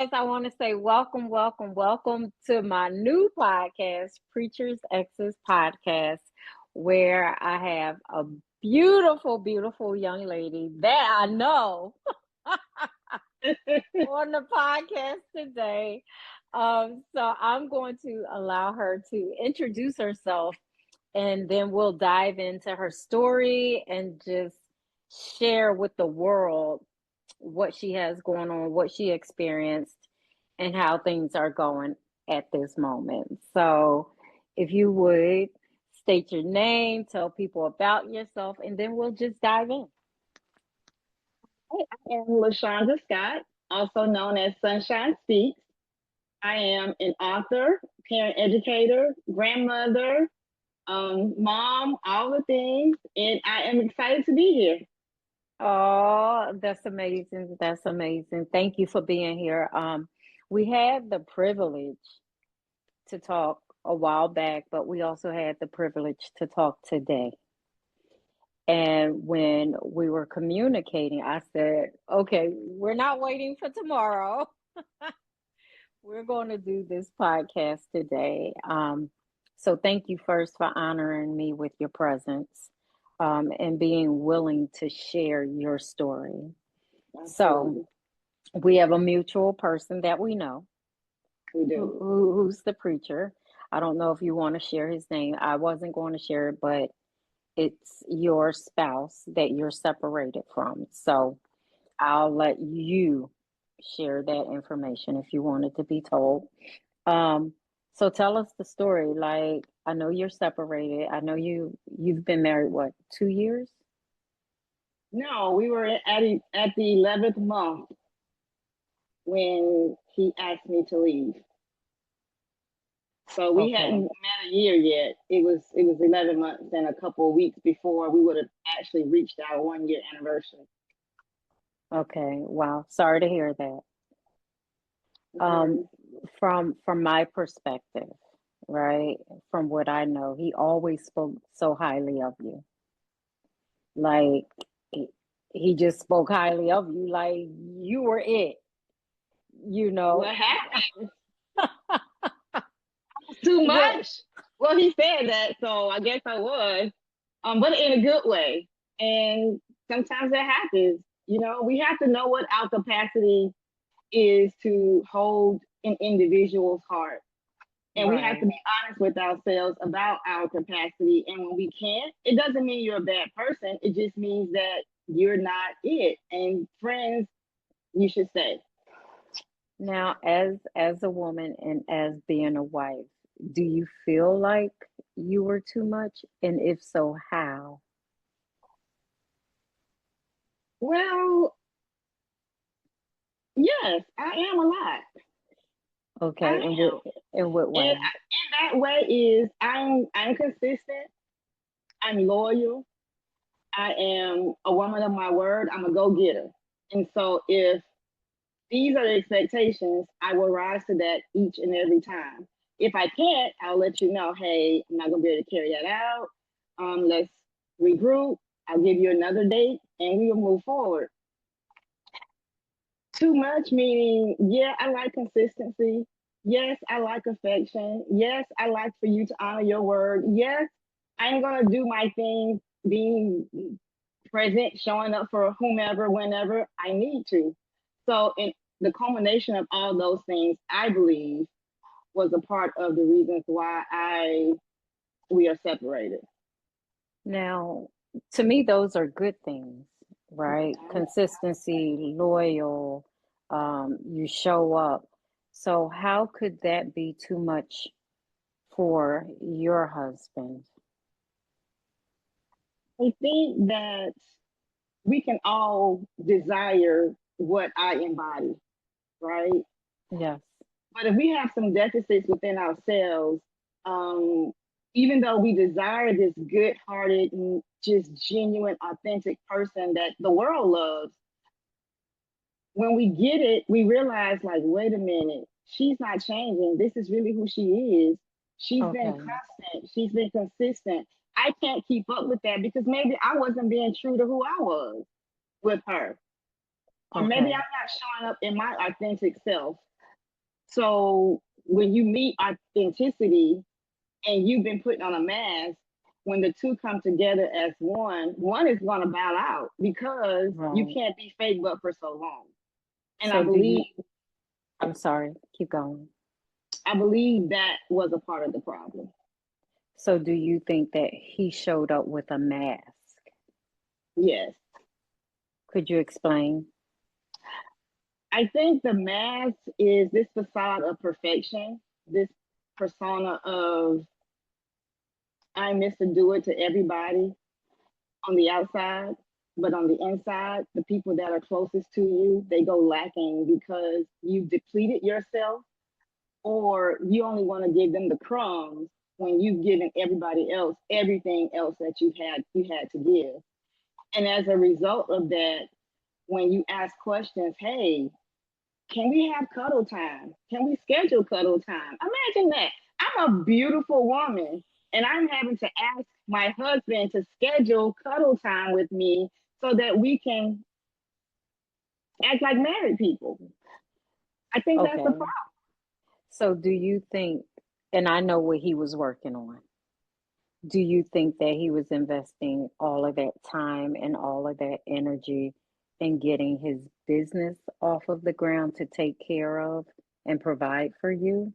I want to say welcome, welcome, welcome to my new podcast, Preachers Exes Podcast, where I have a beautiful, beautiful young lady that I know on the podcast today. So I'm going to allow her to introduce herself and then we'll dive into her story and just share with the world what she has going on, what she experienced, and how things are going at this moment. So, if you would state your name, tell people about yourself, and then we'll just dive in. I am Lashandra Scott, also known as Sunshine Speaks. I am an author, parent educator, grandmother, mom, all the things, and I am excited to be here. Oh, that's amazing. That's amazing. Thank you for being here. We had the privilege to talk a while back, but we also had the privilege to talk today. And when we were communicating, I said, okay, we're not waiting for tomorrow. We're going to do this podcast today. So thank you first for honoring me with your presence and being willing to share your story. So Absolutely. we have a mutual person that we know We do. who's the preacher. I don't know if you want to share his name. I wasn't going to share it, but it's your spouse that you're separated from. So I'll let you share that information if you want it to be told. Um, so tell us the story. Like, I know you're separated. I know you've been married what, 2 years? No, we were at the 11th month when he asked me to leave. So we hadn't Okay. met a year yet. It was 11 months and a couple of weeks before we would have actually reached our 1 year anniversary. Okay. Wow. Sorry to hear that. No Um, worries. from my perspective, right? From what I know, he always spoke so highly of you. Like he, he just spoke highly of you, like you were it, you know. What happened? Too What? much. Well, he said that, so I guess I was, but in a good way. And sometimes that happens. We have to know what our capacity is to hold an individual's heart. And we have to Right. be honest with ourselves about our capacity. And when we can't, it doesn't mean you're a bad person. It just means that you're not it. And friends, you should say. Now, as a woman and as being a wife, do you feel like you were too much? And if so, how? Well, yes, I am a lot. I Okay, am. in what And way? that way is I'm consistent. I'm loyal. I am a woman of my word. I'm a go getter. And so if these are the expectations, I will rise to that each and every time. If I can't, I'll let you know, hey, I'm not gonna be able to carry that out. Let's regroup. I'll give you another date and we will move forward. Too much meaning, yeah, I like consistency. Yes, I like affection. Yes, I like for you to honor your word. Yes, I'm gonna do my thing, being present, showing up for whomever, whenever I need to. So, in the culmination of all those things, I believe was a part of the reasons why I we are separated. Now, to me, those are good things, right? Consistency, loyal, you show up. So, how could that be too much for your husband? I think that we can all desire what I embody, right? Yes. But if we have some deficits within ourselves, um, even though we desire this good hearted and just genuine, authentic person that the world loves, when we get it, we realize, like, wait a minute, she's not changing. This is really who she is. She's been Okay. constant, she's been consistent. I can't keep up with that because maybe I wasn't being true to who I was with her. Or maybe I'm Okay. not showing up in my authentic self. So when you meet authenticity and you've been putting on a mask, when the two come together as one is going to bow out because you Right. can't be fake but for so long. And So do you, I'm sorry, keep going. I believe that was a part of the problem. So do you think that he showed up with a mask? Yes. Could you explain? I think the mask is this facade of perfection, this persona of I'm Mr. Do It to everybody on the outside, but on the inside, the people that are closest to you, they go lacking because you've depleted yourself or you only want to give them the crumbs when you've given everybody else everything else that you had to give. And as a result of that, when you ask questions, hey, can we have cuddle time? Can we schedule cuddle time? Imagine that. I'm a beautiful woman and I'm having to ask my husband to schedule cuddle time with me so that we can act like married people. I think that's the Okay. problem. So do you think, and I know what he was working on, do you think that he was investing all of that time and all of that energy in getting his business off of the ground to take care of and provide for you?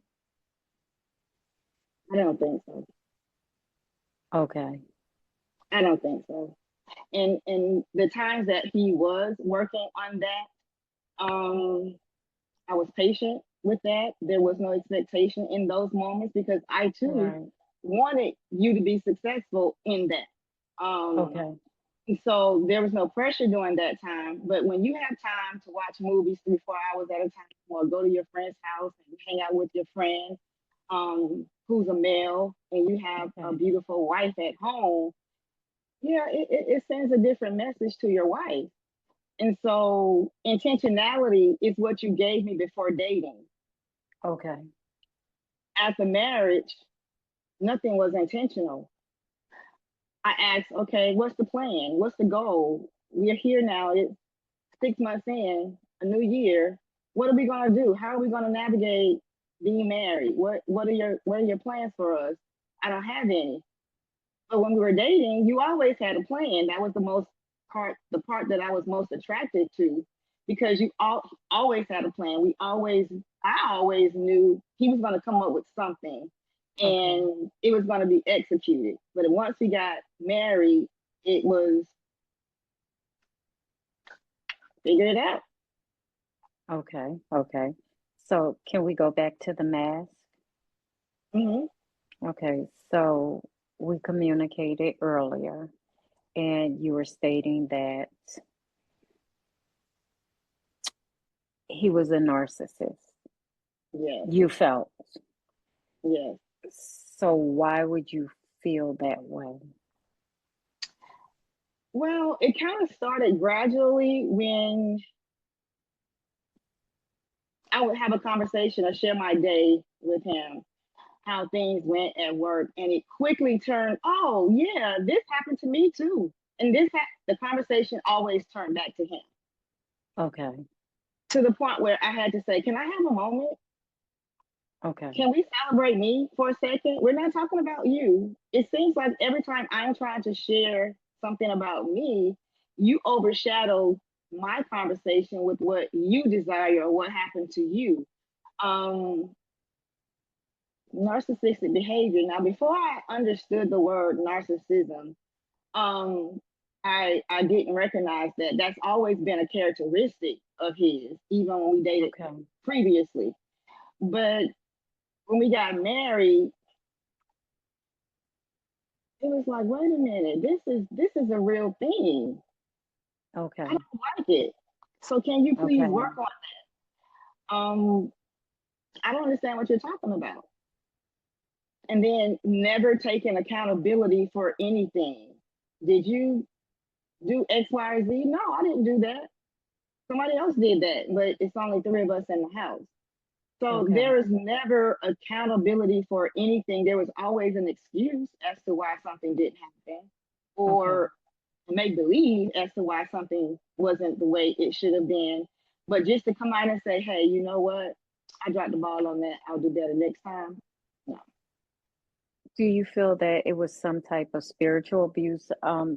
I don't think so. Okay. I don't think so. And the times that he was working on that, I was patient with that. There was no expectation in those moments because I too Right. wanted you to be successful in that. Okay. So there was no pressure during that time. But when you have time to watch movies 3, 4 hours at a time, or go to your friend's house and hang out with your friend who's a male, and you have a Okay. beautiful wife at home, yeah, it sends a different message to your wife. And so intentionality is what you gave me before dating. Okay. After marriage, nothing was intentional. I asked, okay, what's the plan? What's the goal? We are here now. It's 6 months in, a new year. What are we gonna do? How are we gonna navigate being married? What are your plans for us? I don't have any. But when we were dating, you always had a plan. That was the part that I was most attracted to, because you always had a plan. I always knew he was going to come up with something, Okay. and it was going to be executed. But once we got married, it was figure it out. Okay. Okay. So can we go back to the mask? Hmm. Okay. So we communicated earlier, and you were stating that he was a narcissist. Yes, You felt. yes. So why would you feel that way? Well, it kind of started gradually when I would have a conversation or share my day with him, how things went at work, and it quickly turned, oh yeah, this happened to me too. And the conversation always turned back to him, Okay. to the point where I had to say, can I have a moment? Okay. Can we celebrate me for a second? We're not talking about you. It seems like every time I'm trying to share something about me, you overshadow my conversation with what you desire or what happened to you. Um, Narcissistic behavior. Now, before I understood the word narcissism, um, I didn't recognize that. That's always been a characteristic of his, even when we dated Okay. previously. But when we got married, it was like, wait a minute, this is a real thing. I Okay. don't like it. So can you please Okay. work on? I don't understand what you're talking about. And then never taking accountability for anything. Did you do X, Y, or Z? No, I didn't do that. Somebody else did that, but it's only three of us in the house. So Okay. there is never accountability for anything. There was always an excuse as to why something didn't happen, Okay. or make believe as to why something wasn't the way it should have been. But just to come out and say, hey, you know what? I dropped the ball on that. I'll do better next time. No. Do you feel that it was some type of spiritual abuse?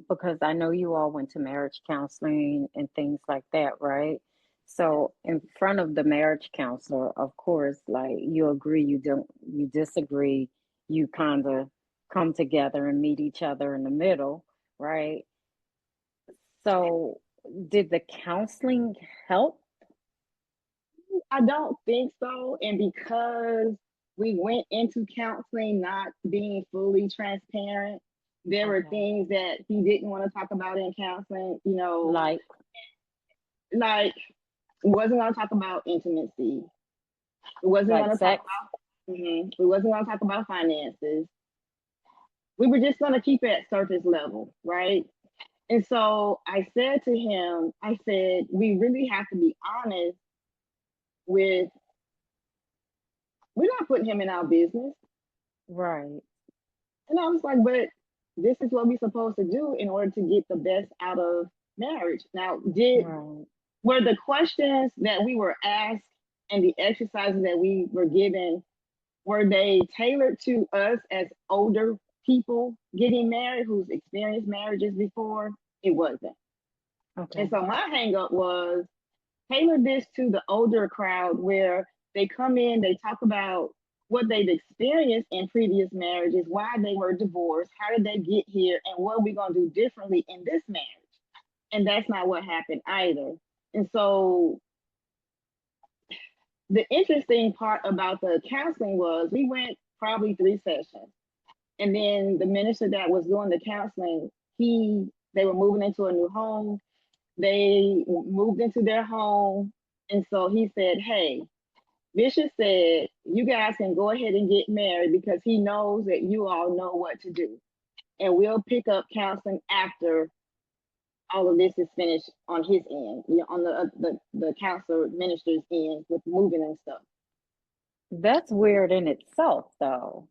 Because I know you all went to marriage counseling and things like that, right? So in front of the marriage counselor, of course, like you agree, you disagree, you kind of come together and meet each other in the middle, right? So did the counseling help? I don't think so. And because we went into counseling not being fully transparent, there were Okay. things that he didn't want to talk about in counseling, Like, like wasn't going to talk about intimacy. We wasn't going like to talk sex? about, we wasn't going to talk about finances. We were just going to keep it at surface level, right? And so I said to him, I said, we really have to be honest with, we're not putting him in our business. Right, And I was like, but this is what we're supposed to do in order to get the best out of marriage. Now, right. were the questions that we were asked and the exercises that we were given, were they tailored to us as older people getting married who's experienced marriages before? It wasn't. And Okay. so my hang up was tailor this to the older crowd where they come in, they talk about what they've experienced in previous marriages, why they were divorced, how did they get here, and what are we going to do differently in this marriage. And that's not what happened either. And so the interesting part about the counseling was we went probably 3 sessions. And then the minister that was doing the counseling, they were moving into a new home. They moved into their home. And so he said, hey, Bishop said, you guys can go ahead and get married because he knows that you all know what to do. And we'll pick up counseling after all of this is finished on his end, on the counselor minister's end with moving and stuff. That's weird in itself, though.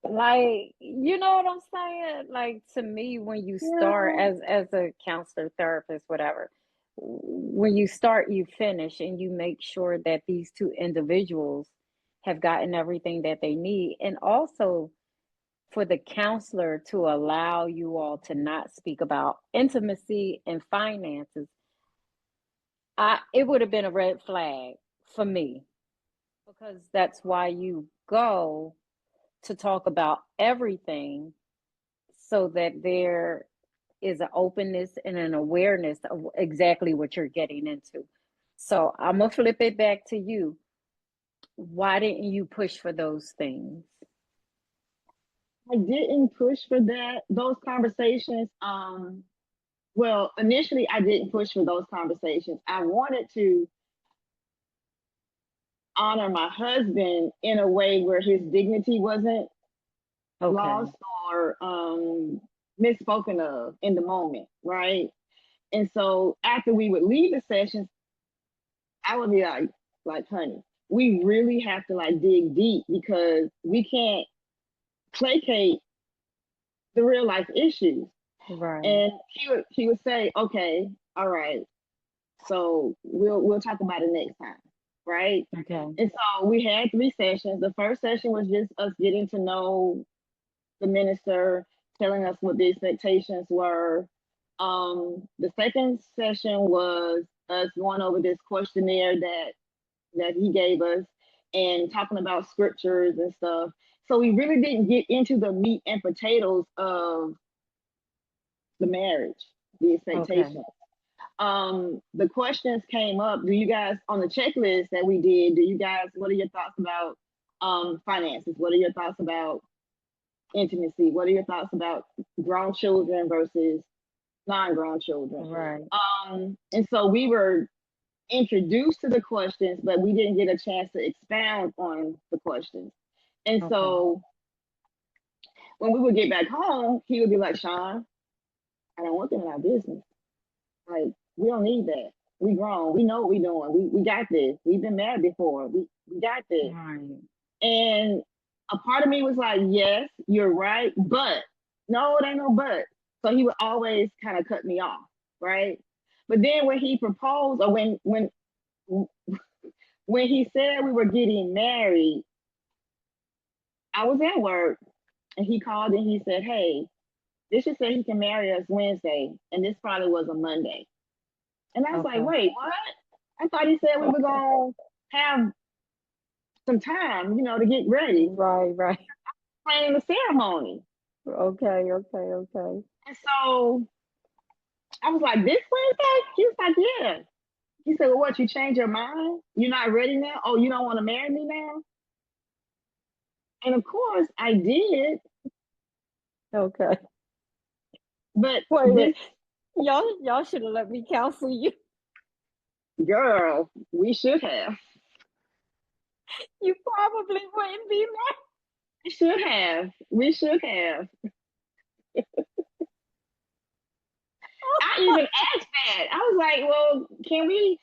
Like, you know what I'm saying? Like to me, when you start Yeah, as a counselor, therapist, whatever, when you start, you finish, and you make sure that these two individuals have gotten everything that they need, and also for the counselor to allow you all to not speak about intimacy and finances. I It would have been a red flag for me because that's why you go to talk about everything so that there is an openness and an awareness of exactly what you're getting into. So I'm gonna flip it back to you. Why didn't you push for those things? I didn't push for those conversations. Well, initially I didn't push for those conversations. I wanted to honor my husband in a way where his dignity wasn't Okay, lost or misspoken of in the moment, right? And so after we would leave the sessions, I would be like, honey, we really have to like dig deep because we can't placate the real life issues. right. And he would say, okay, all right, so we'll talk about it next time, right? Okay, And so we had 3 sessions. The first session was just us getting to know the minister, telling us what the expectations were. The second session was us going over this questionnaire that he gave us and talking about scriptures and stuff. So we really didn't get into the meat and potatoes of the marriage, the okay, expectations. The questions came up. Do you guys on the checklist that we did? Do you guys? What are your thoughts about finances? What are your thoughts about intimacy? What are your thoughts about grown children versus non-grown children? right. And so we were introduced to the questions, but we didn't get a chance to expound on the questions. And Okay, so when we would get back home, he would be like, Sean, I don't want them in our business. Like, we don't need that. We grown. We know what we're doing. We got this. We've been married before. We got this. right. And a part of me was like, yes, you're right, but no, it ain't no but. So he would always kind of cut me off, right? But then when he proposed, or when when he said we were getting married, I was at work and he called and he said, "Hey, Bishop said he can marry us Wednesday," and this probably was a Monday. And I was like, Okay. "Wait, what? I thought he said we were Okay. gonna have some time, to get ready, Right, right. planning the ceremony." Okay, okay, okay. And so I was like, "This Wednesday?" He was like, "Yeah." He said, "Well, what? You changed your mind? You're not ready now? Oh, you don't want to marry me now?" And of course, I did. Okay. But Wait a minute. this Y'all should have let me counsel you. girl, we should have. You probably wouldn't be mad. We should have. We should have. I even asked that. I was like, "Well, can we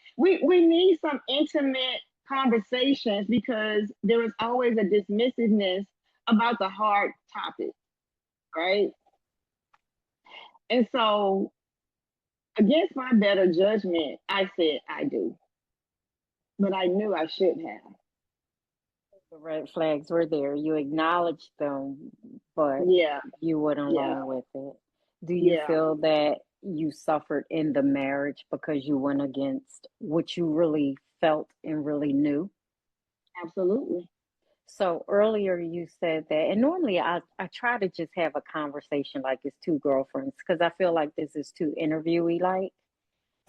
need some intimate conversations because there is always a dismissiveness about the hard topic, right?" And so, against my better judgment, I said I do, but I knew I should have. The red flags were there. You acknowledged them, but Yeah, you went yeah, along with it. Do you yeah, feel that you suffered in the marriage because you went against what you really felt and really knew? absolutely. So earlier you said that, and normally I try to just have a conversation like it's two girlfriends because I feel like this is too interviewee like.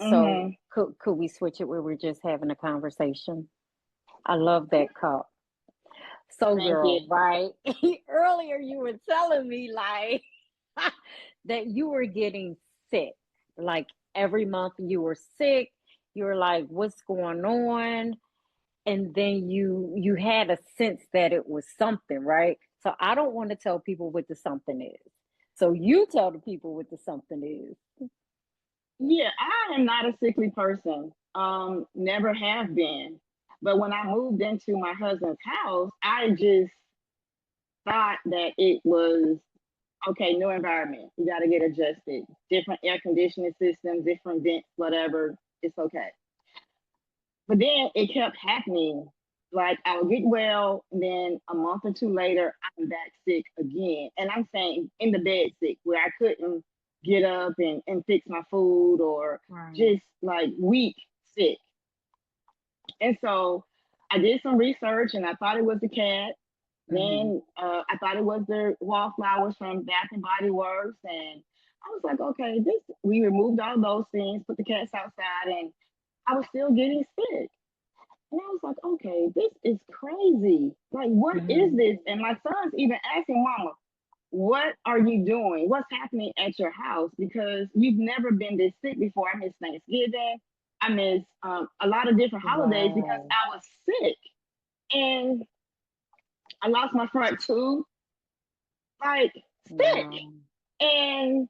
So Hmm. could we switch it where we're just having a conversation? I love that cup. So Thank you. girl, right? Earlier you were telling me like that you were getting sick. Like every month you were sick. You were like, what's going on? And then you had a sense that it was something, right? So I don't want to tell people what the something is. So you tell the people what the something is. Yeah, I am not a sickly person. Never have been. But when I moved into my husband's house, I just thought that it was okay, new environment. You got to get adjusted. Different air conditioning systems, different vents, whatever. It's okay. But then it kept happening. Like I would get well, and then a month or two later, I'm back sick again. And I'm saying in the bed sick, where I couldn't get up and fix my food or Right. just like weak sick. And so I did some research and I thought it was the cat. Mm-hmm. Then I thought it was the wallflowers from Bath and Body Works. And I was like, okay, this, we removed all those things, put the cats outside, and I was still getting sick. And I was like, okay, this is crazy. Like, what is Mm-hmm. this? And my son's even asking Mama, what are you doing? What's happening at your house? Because you've never been this sick before. I miss Thanksgiving. I miss a lot of different holidays because Wow. I was sick. And I lost my front tooth, like sick. Wow. And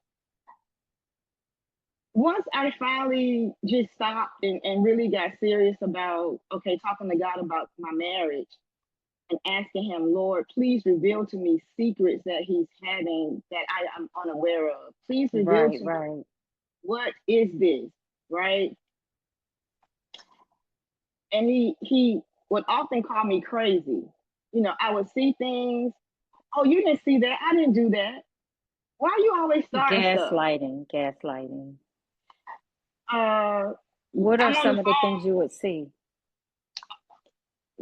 once I finally just stopped and really got serious about, okay, talking to God about my marriage and asking Him, Lord, please reveal to me secrets that He's having that I am unaware of. Please reveal Right, to me right. what is this, right? And he would often call me crazy. I would see things. Oh, you didn't see that. I didn't do that. Why are you always starting stuff? Gaslighting, gaslighting. Uh, What are I'm on the some of the phone. things you would see?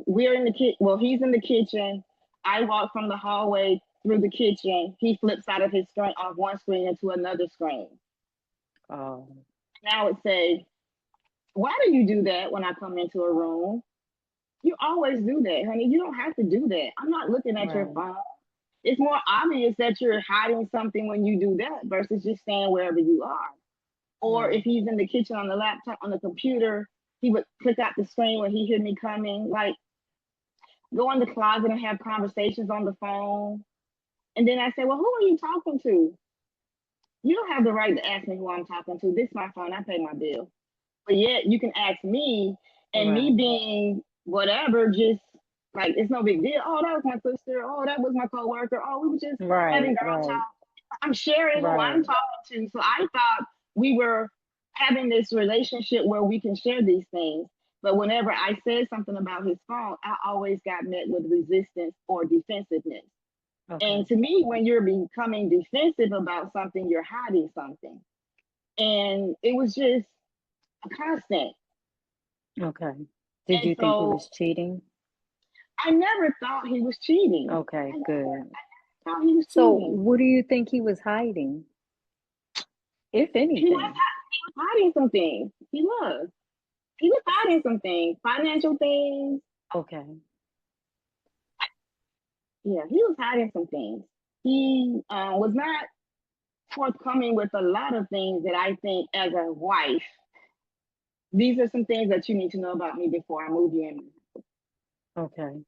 We're in the kitchen. Well, he's in the kitchen. I walk from the hallway through the kitchen. He flips out of his screen off one screen into another screen. Oh, And I would say, why do you do that when I come into a room? You always do that, honey. You don't have to do that. I'm not looking at your right. phone. It's more obvious that you're hiding something when you do that versus just staying wherever you are. Or Right. if he's in the kitchen on the laptop, on the computer, he would click out the screen when he heard me coming. Like, go in the closet and have conversations on the phone. And then I say, well, who are you talking to? You don't have the right to ask me who I'm talking to. This is my phone. I pay my bill. But yet you can ask me, and me Right. being whatever, just like it's no big deal. Oh, that was my sister. Oh, that was my coworker. Oh, we were just having Right. girl Right. talk. I'm sharing who I'm Right. talking to. So I thought we were having this relationship where we can share these things. But whenever I said something about his phone, I always got met with resistance or defensiveness. Okay. And to me, when you're becoming defensive about something, you're hiding something. And it was just a constant. Okay. Did And you think he so was cheating? I never thought he was cheating. Okay, I never good. thought he was So, cheating. what do you think he was hiding, if He was, anything? he was hiding some things. He was. He was hiding some things, financial things. Okay. Yeah, he was hiding some things. He was not forthcoming with a lot of things that I think as a wife, these are some things that you need to know about me before I move you in. Okay.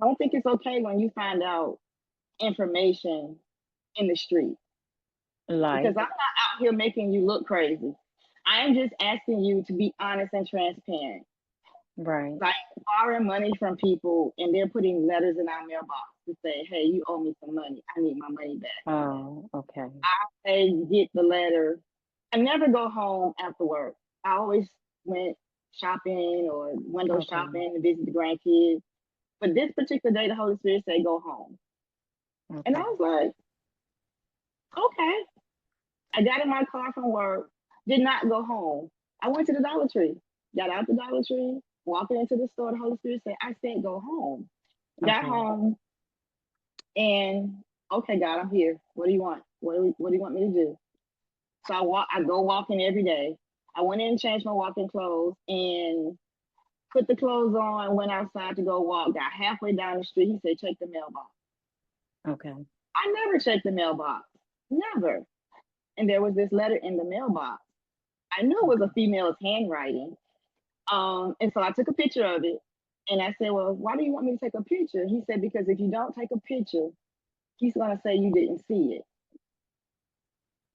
I don't think it's okay when you find out information in the street because I'm Like, not out here making you look crazy. I am just asking you to be honest and transparent. right. Like borrowing money from people and they're putting letters in our mailbox to say, hey, you owe me some money. I need my money back. Oh, okay. I get the letter. I never go home after work. I always went shopping or window Okay. shopping to visit the grandkids. But this particular day, the Holy Spirit said, go home. And I Okay. was like, okay. I got in my car from work, did not go home. I went to the Dollar Tree, got out the Dollar Tree, walking into the store. The Holy Spirit said, I said, go home. Got Okay. home and, okay, God, I'm here. What do you want? What do you want me to do? So I go walking every day. I went in and changed my walking clothes and put the clothes on, went outside to go walk, got halfway down the street. He said, check the mailbox. Okay. I never checked the mailbox. Never. And there was this letter in the mailbox. I knew it was a Okay. female's handwriting. And so I took a picture of it. And I said, well, why do you want me to take a picture? He said, because if you don't take a picture, he's going to say you didn't see it.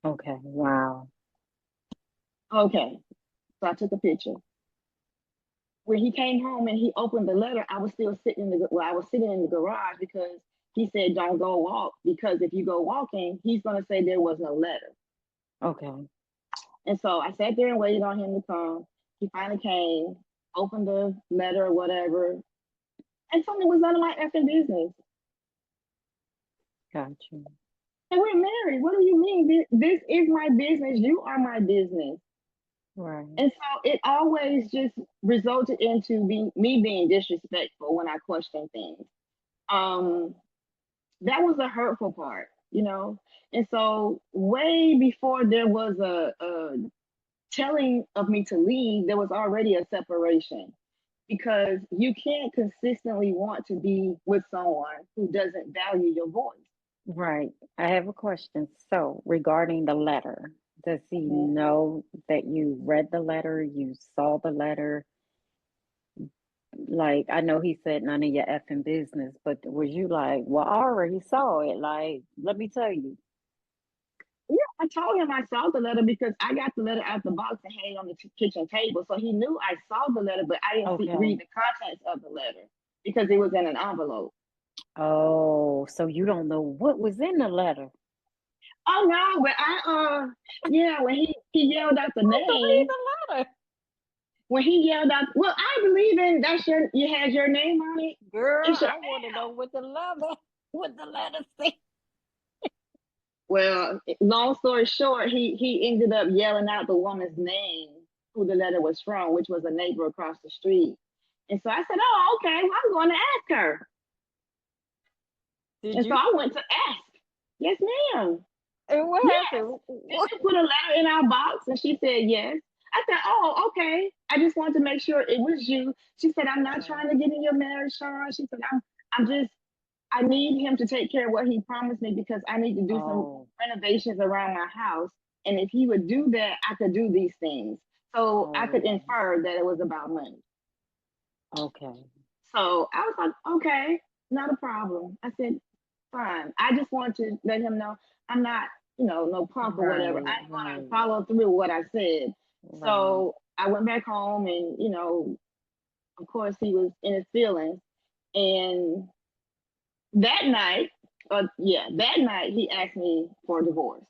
Okay. Wow. Okay. So I took a picture. When he came home and he opened the letter, I was still sitting in the well, I was sitting in the garage because he said, "Don't go walk because if you go walking, he's gonna say there was no letter." Okay. And so I sat there and waited on him to come. He finally came, opened the letter or whatever, and told me it was none of my effing business. Got you. And we're married. What do you mean? This is my business. You are my business. Right. And so it always just resulted into me being disrespectful when I question things. Um, that was the hurtful part. And so way before there was a telling of me to leave, there was already a separation because you can't consistently want to be with someone who doesn't value your voice. Right. I have a question. So, regarding the letter, does he Mhm. know that you read the letter, you saw the letter? Like, I know he said none of your effing business, but was you like, well, I already saw it. Like, let me tell you. Yeah, I told him I saw the letter because I got the letter out the box and had it on the kitchen table. So he knew I saw the letter, but I didn't Okay. read the contents of the letter because it was in an envelope. Oh, so you don't know what was in the letter. Oh no, but yeah, when he yelled out the To read name, the letter. when he yelled out, well, I believe in that's you had your name on it. Girl, It's your I want to know what the letter said. well. Long story short, he ended up yelling out the woman's name, who the letter was from, which was a neighbor across the street. And so I said, oh, okay, well, I'm going to ask her. Did And so you? I went to ask. Yes, ma'am. And what Yes. happened? Did you put a letter in our box? And she said, yes. I said, oh, okay. I just wanted to make sure it was you. She said, I'm not trying to get in your marriage, Sean. She said, I'm just, I need him to take care of what he promised me because I need to do some Oh, renovations around my house. And if he would do that, I could do these things. So I could oh, infer that it was about money. okay. So I was like, okay, not a problem. I said, fine. I just want to let him know I'm not, no punk or whatever. Right, I'm going to right, follow through with what I said. right. So I went back home and, of course he was in his feelings. And that night, that night he asked me for a divorce.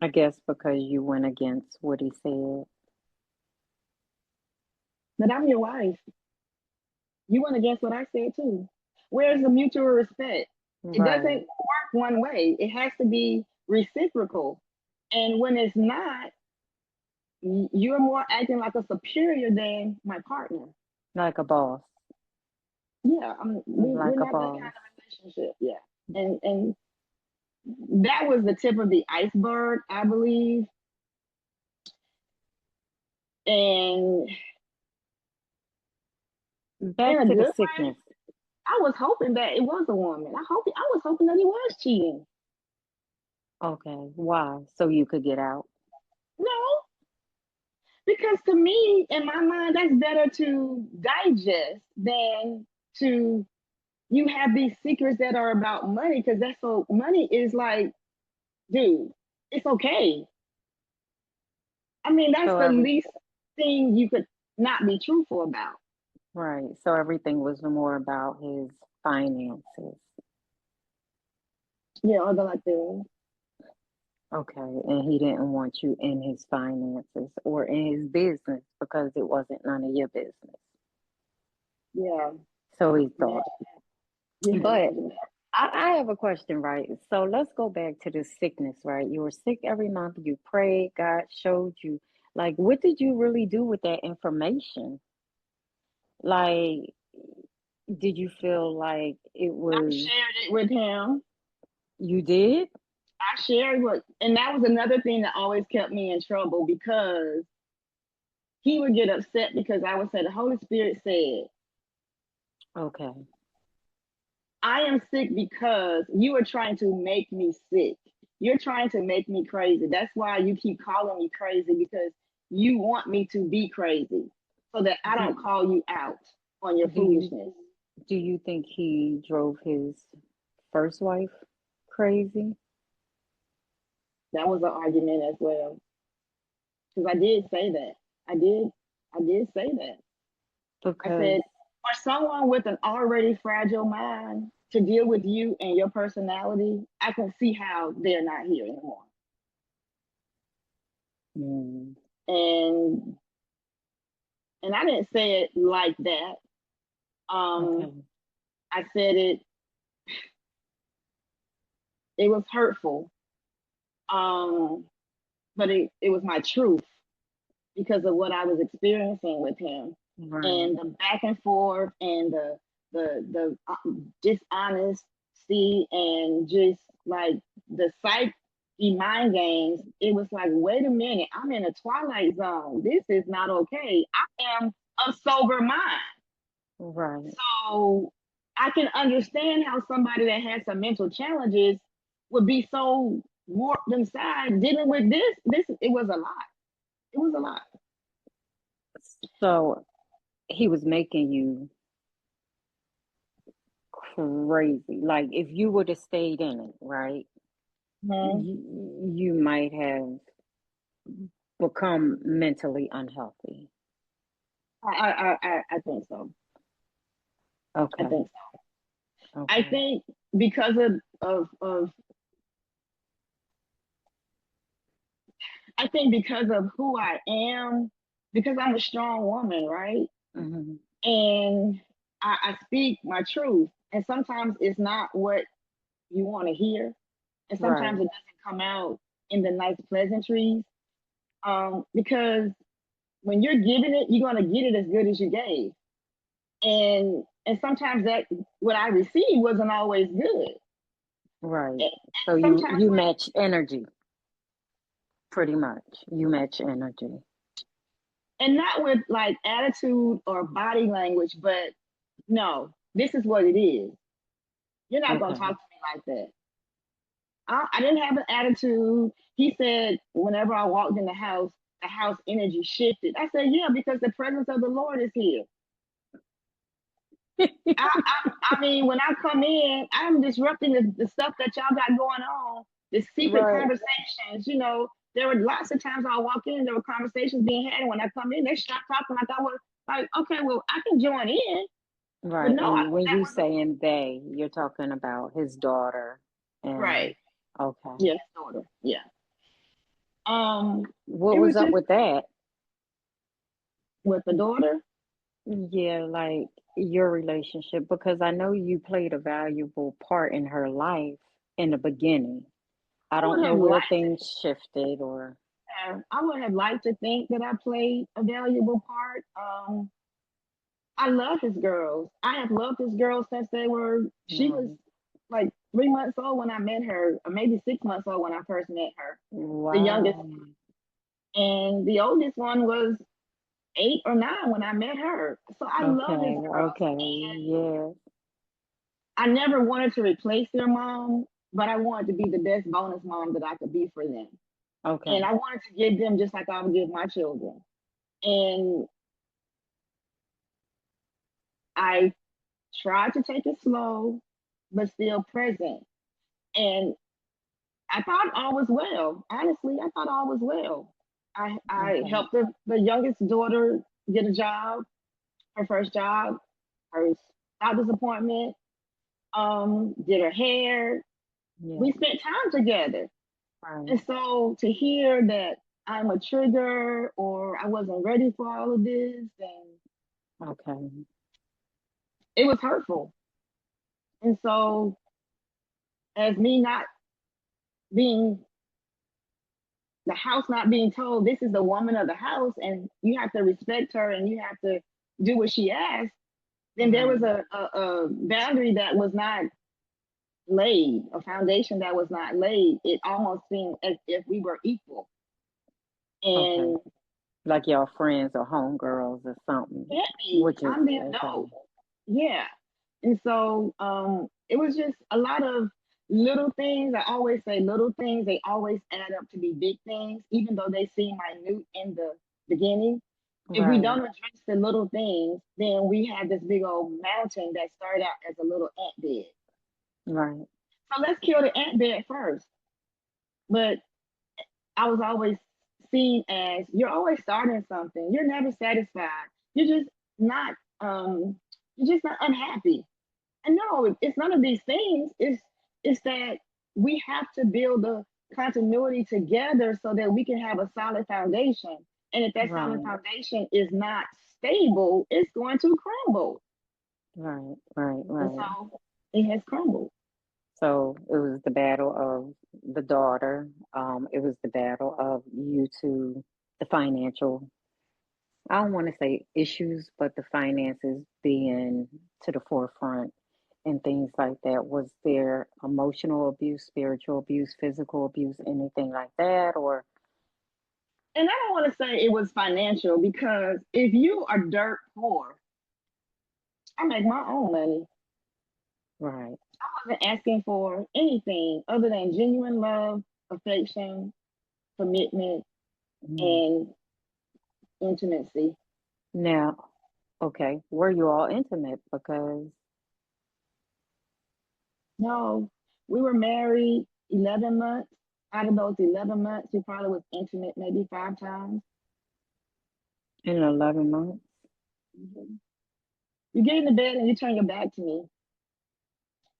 I guess because you went against what he said. But I'm your wife. You went against what I said too. Where's the mutual respect? It doesn't Right. work one way. It has to be reciprocal. And when it's not, you're more acting like a superior than my partner. Like a boss. Yeah, we're Like a not that boss. kind of relationship. Yeah, and that was the tip of the iceberg, I believe. And in Back a to good the way, sickness. I was hoping that it was a woman. I was hoping that he was cheating. Okay. Why? So you could get out. No, because to me, in my mind, that's better to digest than to you have these secrets that are about money. Because that's so money is like, dude, it's okay. I mean, that's So the every least thing you could not be truthful about. right. So everything was more about his finances. Yeah, or the like the Okay. And he didn't want you in his finances or in his business because it wasn't none of your business. yeah, So he man, thought. yeah, But imagine that. I have a question, right? So let's go back to the sickness, right? You were sick every month, you prayed, God showed you. Like, what did you really do with that information? Like, did you feel like it I was, shared it with him. you did? I shared what, and that was another thing that always kept me in trouble because he would get upset because I would say the Holy Spirit said, Okay. I am sick because you are trying to make me sick. You're trying to make me crazy. That's why you keep calling me crazy because you want me to be crazy so that I Do, don't call you out on your do you foolishness. do you think he drove his first wife crazy? That was an argument as well. Because I did say that. I did. I did say that. I Because said, for someone with an already fragile mind to deal with you and your personality, I can see how they're not here anymore. mm, And I didn't say it like that. Um, okay. I said it. It was hurtful. Um, but it was my truth because of what I was experiencing with him, Right. and the back and forth, and the dishonesty, and just like the psyche mind games. It was like, wait a minute, I'm in a twilight zone. This is not okay. I am of sober mind. Right. So I can understand how somebody that has some mental challenges would be so warped inside dealing with this. It was a lot. It was a lot. So he was making you crazy. Like if you would have stayed in it, right? Mhm. You might have become mentally unhealthy. I think so. I Okay. think so. I Okay. think because of I think because of who I am, because I'm a strong woman, right? Hmm. And I speak my truth. And sometimes it's not what you want to hear. And sometimes Right. it doesn't come out in the nice pleasantries. Because when you're giving it, you're gonna get it as good as you gave. And sometimes that what I received wasn't always good. Right. And So sometimes you match energy pretty much. You match energy. and not with like attitude or body language, but no, this is what it is. You're not gonna talk Okay. to me like that. I didn't have an attitude. He said whenever I walked in the house energy shifted. I said, yeah, because the presence of the Lord is here. I mean, when I come in, I'm disrupting the stuff that y'all got going on, the secret Right. conversations. There were lots of times I walk in, there were conversations being had, and when I come in, they stop talking like I was like, okay, well, I can join in, but Right. no, And when that you wasn't saying they, you're talking about his daughter and right. okay. Yes, daughter. Yeah. What It was was up just with that? with the daughter. Yeah, like your relationship, because I know you played a valuable part in her life in the beginning. I I would don't know have where liked things shifted or I would have liked to think that I played a valuable part. I love his girls. I have loved his girls since she was right. like 3 months old when I met her, or maybe 6 months old when I first met her. The youngest, Wow. and the oldest one was 8 or 9 when I met her. So I love his Okay, girls. okay, yeah, I never wanted to replace their mom, but I wanted to be the best bonus mom that I could be for them. And okay, I wanted to give them just like I would give my children. And I tried to take it slow, but still present. And I thought all was well. Honestly, I thought all was well. I okay, helped the youngest daughter get a job, her first job, her doctor's appointment, did her hair. We yeah, spent time together. right, And so to hear that I'm a trigger or I wasn't ready for all of this, and okay, it was hurtful. And so as me not being the house not being told this is the woman of the house and you have to respect her and you have to do what she asks, then there was right, a boundary that was not laid, a foundation that was not laid. It almost seemed as if we were equal. okay. And Like y'all friends or homegirls or something, can't be. which is I'm the okay, adult. Yeah. And so it was just a lot of little things. I always say little things, they always add up to be big things, even though they seem minute in the beginning. If we right, don't address the little things, then we have this big old mountain that started out as a little ant bed. right, So let's kill the ant bed first. But I was always seen as you're always starting something. You're never satisfied. You're just not you're just not unhappy. And no, it's none of these things. It's that we have to build a continuity together so that we can have a solid foundation. And if that solid right, foundation is not stable, it's going to crumble. right, right, And right. so it has crumbled. So it was the battle of the daughter. It was the battle of you two, the financial, I don't want to say issues, but the finances being to the forefront and things like that. Was there emotional abuse, spiritual abuse, physical abuse, anything like that? Or, And I don't want to say it was financial because if you are dirt poor, I make my own money. right, I wasn't asking for anything other than genuine love, affection, commitment, mm. and intimacy. Now, okay, were you all intimate? Because, No, we were married 11 months. Out of those 11 months, we probably was intimate maybe 5 times. in 11 months, Mhm. You get in the bed and you turn your back to me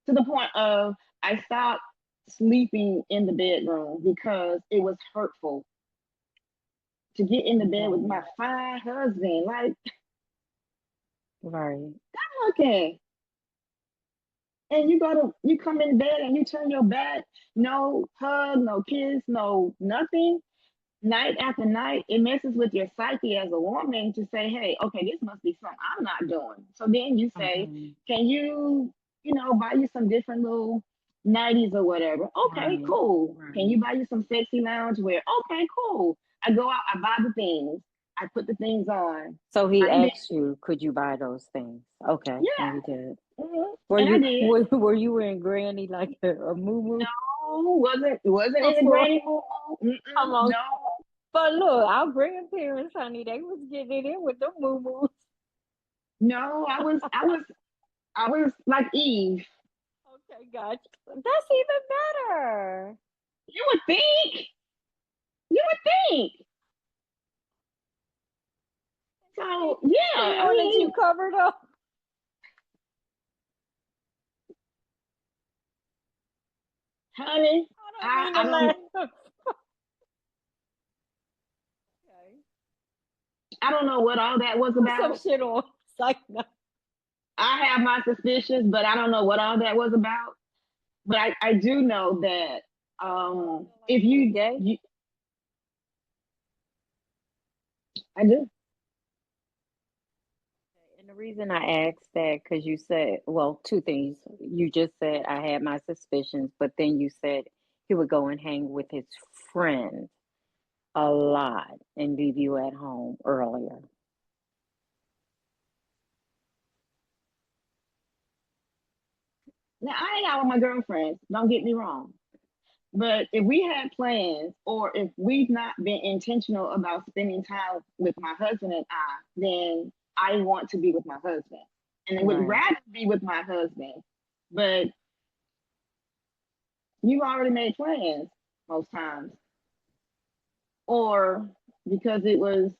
to the point of I stopped sleeping in the bedroom because it was hurtful to get in the bed with okay, my fine husband. Like, right, I'm looking. And you come in bed and you turn your back, no hug, no kiss, no nothing. Night after night, it messes with your psyche as a woman to say, hey, okay, this must be something I'm not doing. So then you say, okay, can buy you some different little nighties or whatever? Okay, right, cool. Can right. you buy you some sexy lounge wear? Okay, cool. I go out, I buy the things, I put the things on. So he I did, asked you, could you buy those things? Okay, and you yeah, did. Were and I you did. were you wearing granny like a moo No, wasn't in the before? granny moo. How long? No, But look, our grandparents, honey, they was getting it in with the moo. no, I was like Eve. Okay, gotcha. That's even better. You would think. You would think. He So yeah, he I wanted you mean, covered up. honey, I don't I mean to I don't laugh. I don't know what all that was Put some about. shit on. It's like, no. I have my suspicions, but I don't know what all that was about. But I do know that So I feel like if he was gay. you I do. And the reason I asked that, because you said, well, two things. You just said I had my suspicions, but then you said he would go and hang with his friends a lot and leave you at home earlier. Now I hang out with my girlfriends. Don't get me wrong. But if we had plans or if we've not been intentional about spending time with my husband and I, then I want to be with my husband. And I would Right. rather be with my husband. But you've already made plans most times. Or because it was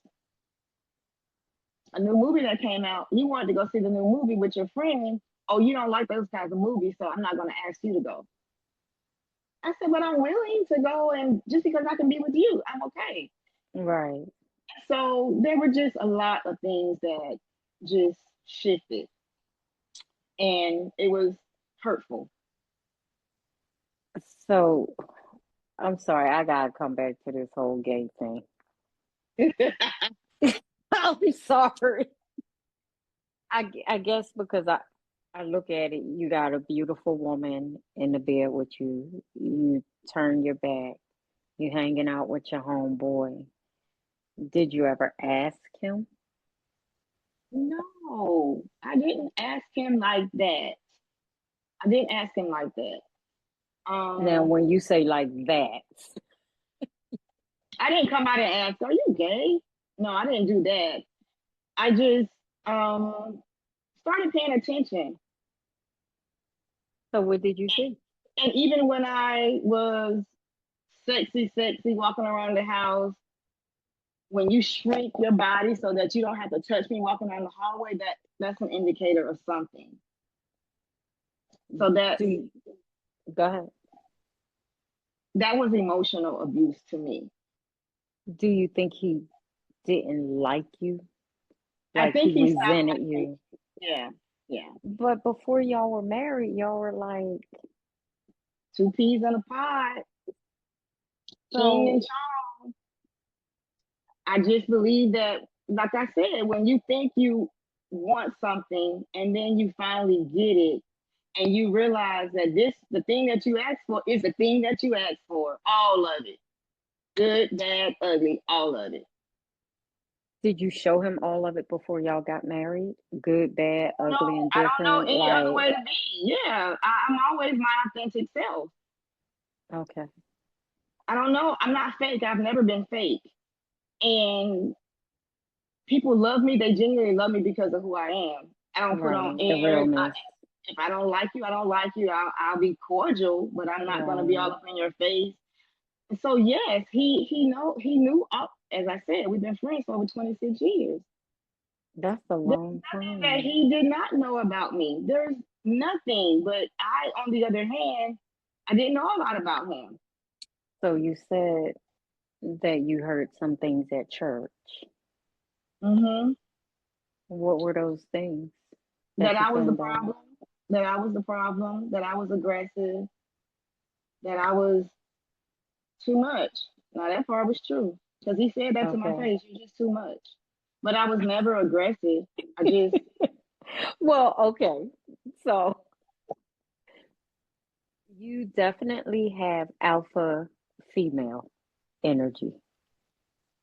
a new movie that came out, you wanted to go see the new movie with your friend. Oh, you don't like those kinds of movies, so I'm not going to ask you to go. I said, but I'm willing to go, and just because I can be with you, I'm okay. Right. So there were just a lot of things that just shifted, and it was hurtful. So I'm sorry, I gotta come back to this whole gay thing. I'm sorry. I guess because I look at it, you got a beautiful woman in the bed with you. You turn your back. You hanging out with your homeboy. Did you ever ask him? No, I didn't ask him like that. I didn't ask him like that. Now, Um, when you say like that, I didn't come out and ask, "Are you gay?" No, I didn't do that. I just um started paying attention, so what did you see? and even when I was sexy, walking around the house, when you shrink your body so that you don't have to touch me walking down the hallway, that's an indicator of something. So Do you, go ahead. that was emotional abuse to me. Do you think he didn't like you? I Like think he he stopped resented liking. you? Yeah, yeah. But before y'all were married, y'all were like, Two peas in a pod, king and so charm. I just believe that, like I said, when you think you want something and then you finally get it, and you realize that the thing that you asked for is the thing that you asked for, all of it, good, bad, ugly, all of it. did you show him all of it before y'all got married? Good, bad, No, ugly, and I don't know different? any other Like, way to be. Yeah, I'm always my authentic self. okay, I don't know. I'm not fake. I've never been fake. And people love me. They genuinely love me because of who I am. I don't put on right, the airs. realness. If I don't like you, I don't like you. I'll be cordial, but I'm not going to be all Right. up in your face. So yes, he knew. As I said, we've been friends for over 26 years. That's a There's long nothing that time. he did not know about me. There's nothing. But I, on the other hand, I didn't know a lot about him. So you said that you heard some things at church. Hmm. What were those things That that you I was the found out? problem. That I was the problem. That I was aggressive. That I was too much. Now that part was true because he said that to my Okay. face. You're just too much. But I was never aggressive. I just Well, okay. So you definitely have alpha female energy.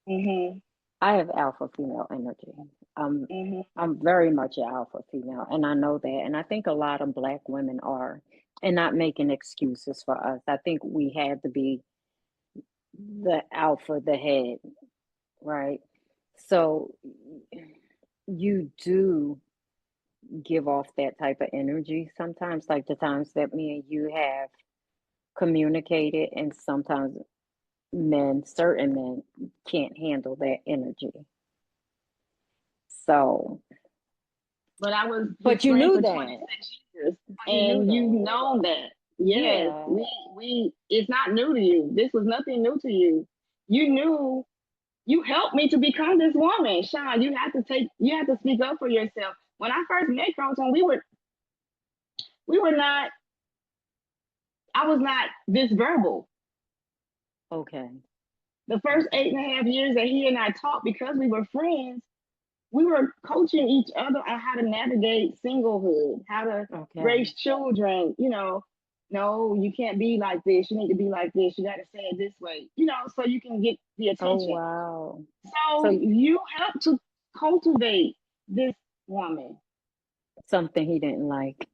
hmm I have alpha female energy. I'm hmm I'm very much an alpha female, and I know that. And I think a lot of Black women are, and not making excuses for us. I think we had to be the alpha, the head, right? So you do give off that type of energy sometimes, like the times that me and you have communicated, and sometimes certain men can't handle that energy. So, but I was his but you friend knew for that. 26 years, But you knew and you've that. known that. Yes, Yeah. we it's not new to you. This was nothing new to you. You knew You helped me to become this woman. Sean, you have to speak up for yourself. When I first met Carlton, we were not, I was not this verbal. Okay. The first Okay. 8.5 years that he and I talked, because we were friends, we were coaching each other on how to navigate singlehood, how to Okay. raise children. No, you can't be like this. You need to be like this. You got to say it this way, so you can get the Oh, attention. wow. So So you help to cultivate this woman. something he didn't like.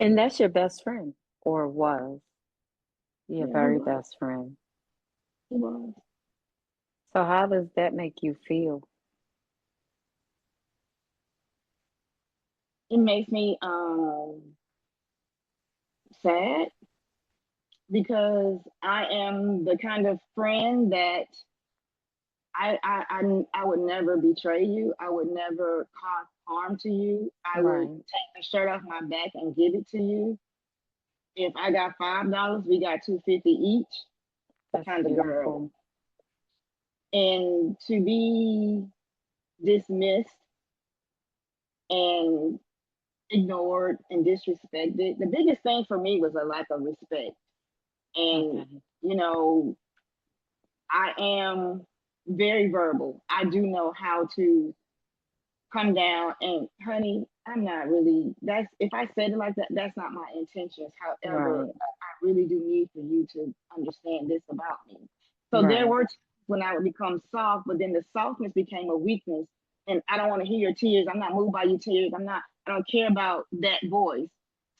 And that's your best friend, or was your Yeah, he very was. best friend. He was. So how does that make you feel? It makes me sad because I am the kind of friend that I would never betray you. I would never cause harm to you. I would Right. take the shirt off my back and give it to you. If I got $5, we got 250 each. That's Kind of girl. beautiful. And to be dismissed and ignored and disrespected, the biggest thing for me was a lack of respect. And Okay. you know, I am very verbal. I do know how to come down and, honey, I'm not really, that's, if I said it like that, that's not my intentions. However, Right. I really do need for you to understand this about me. So there Right. were times when I would become soft, but then the softness became a weakness. And I don't want to hear your tears. I'm not moved by your tears. I don't care about that voice.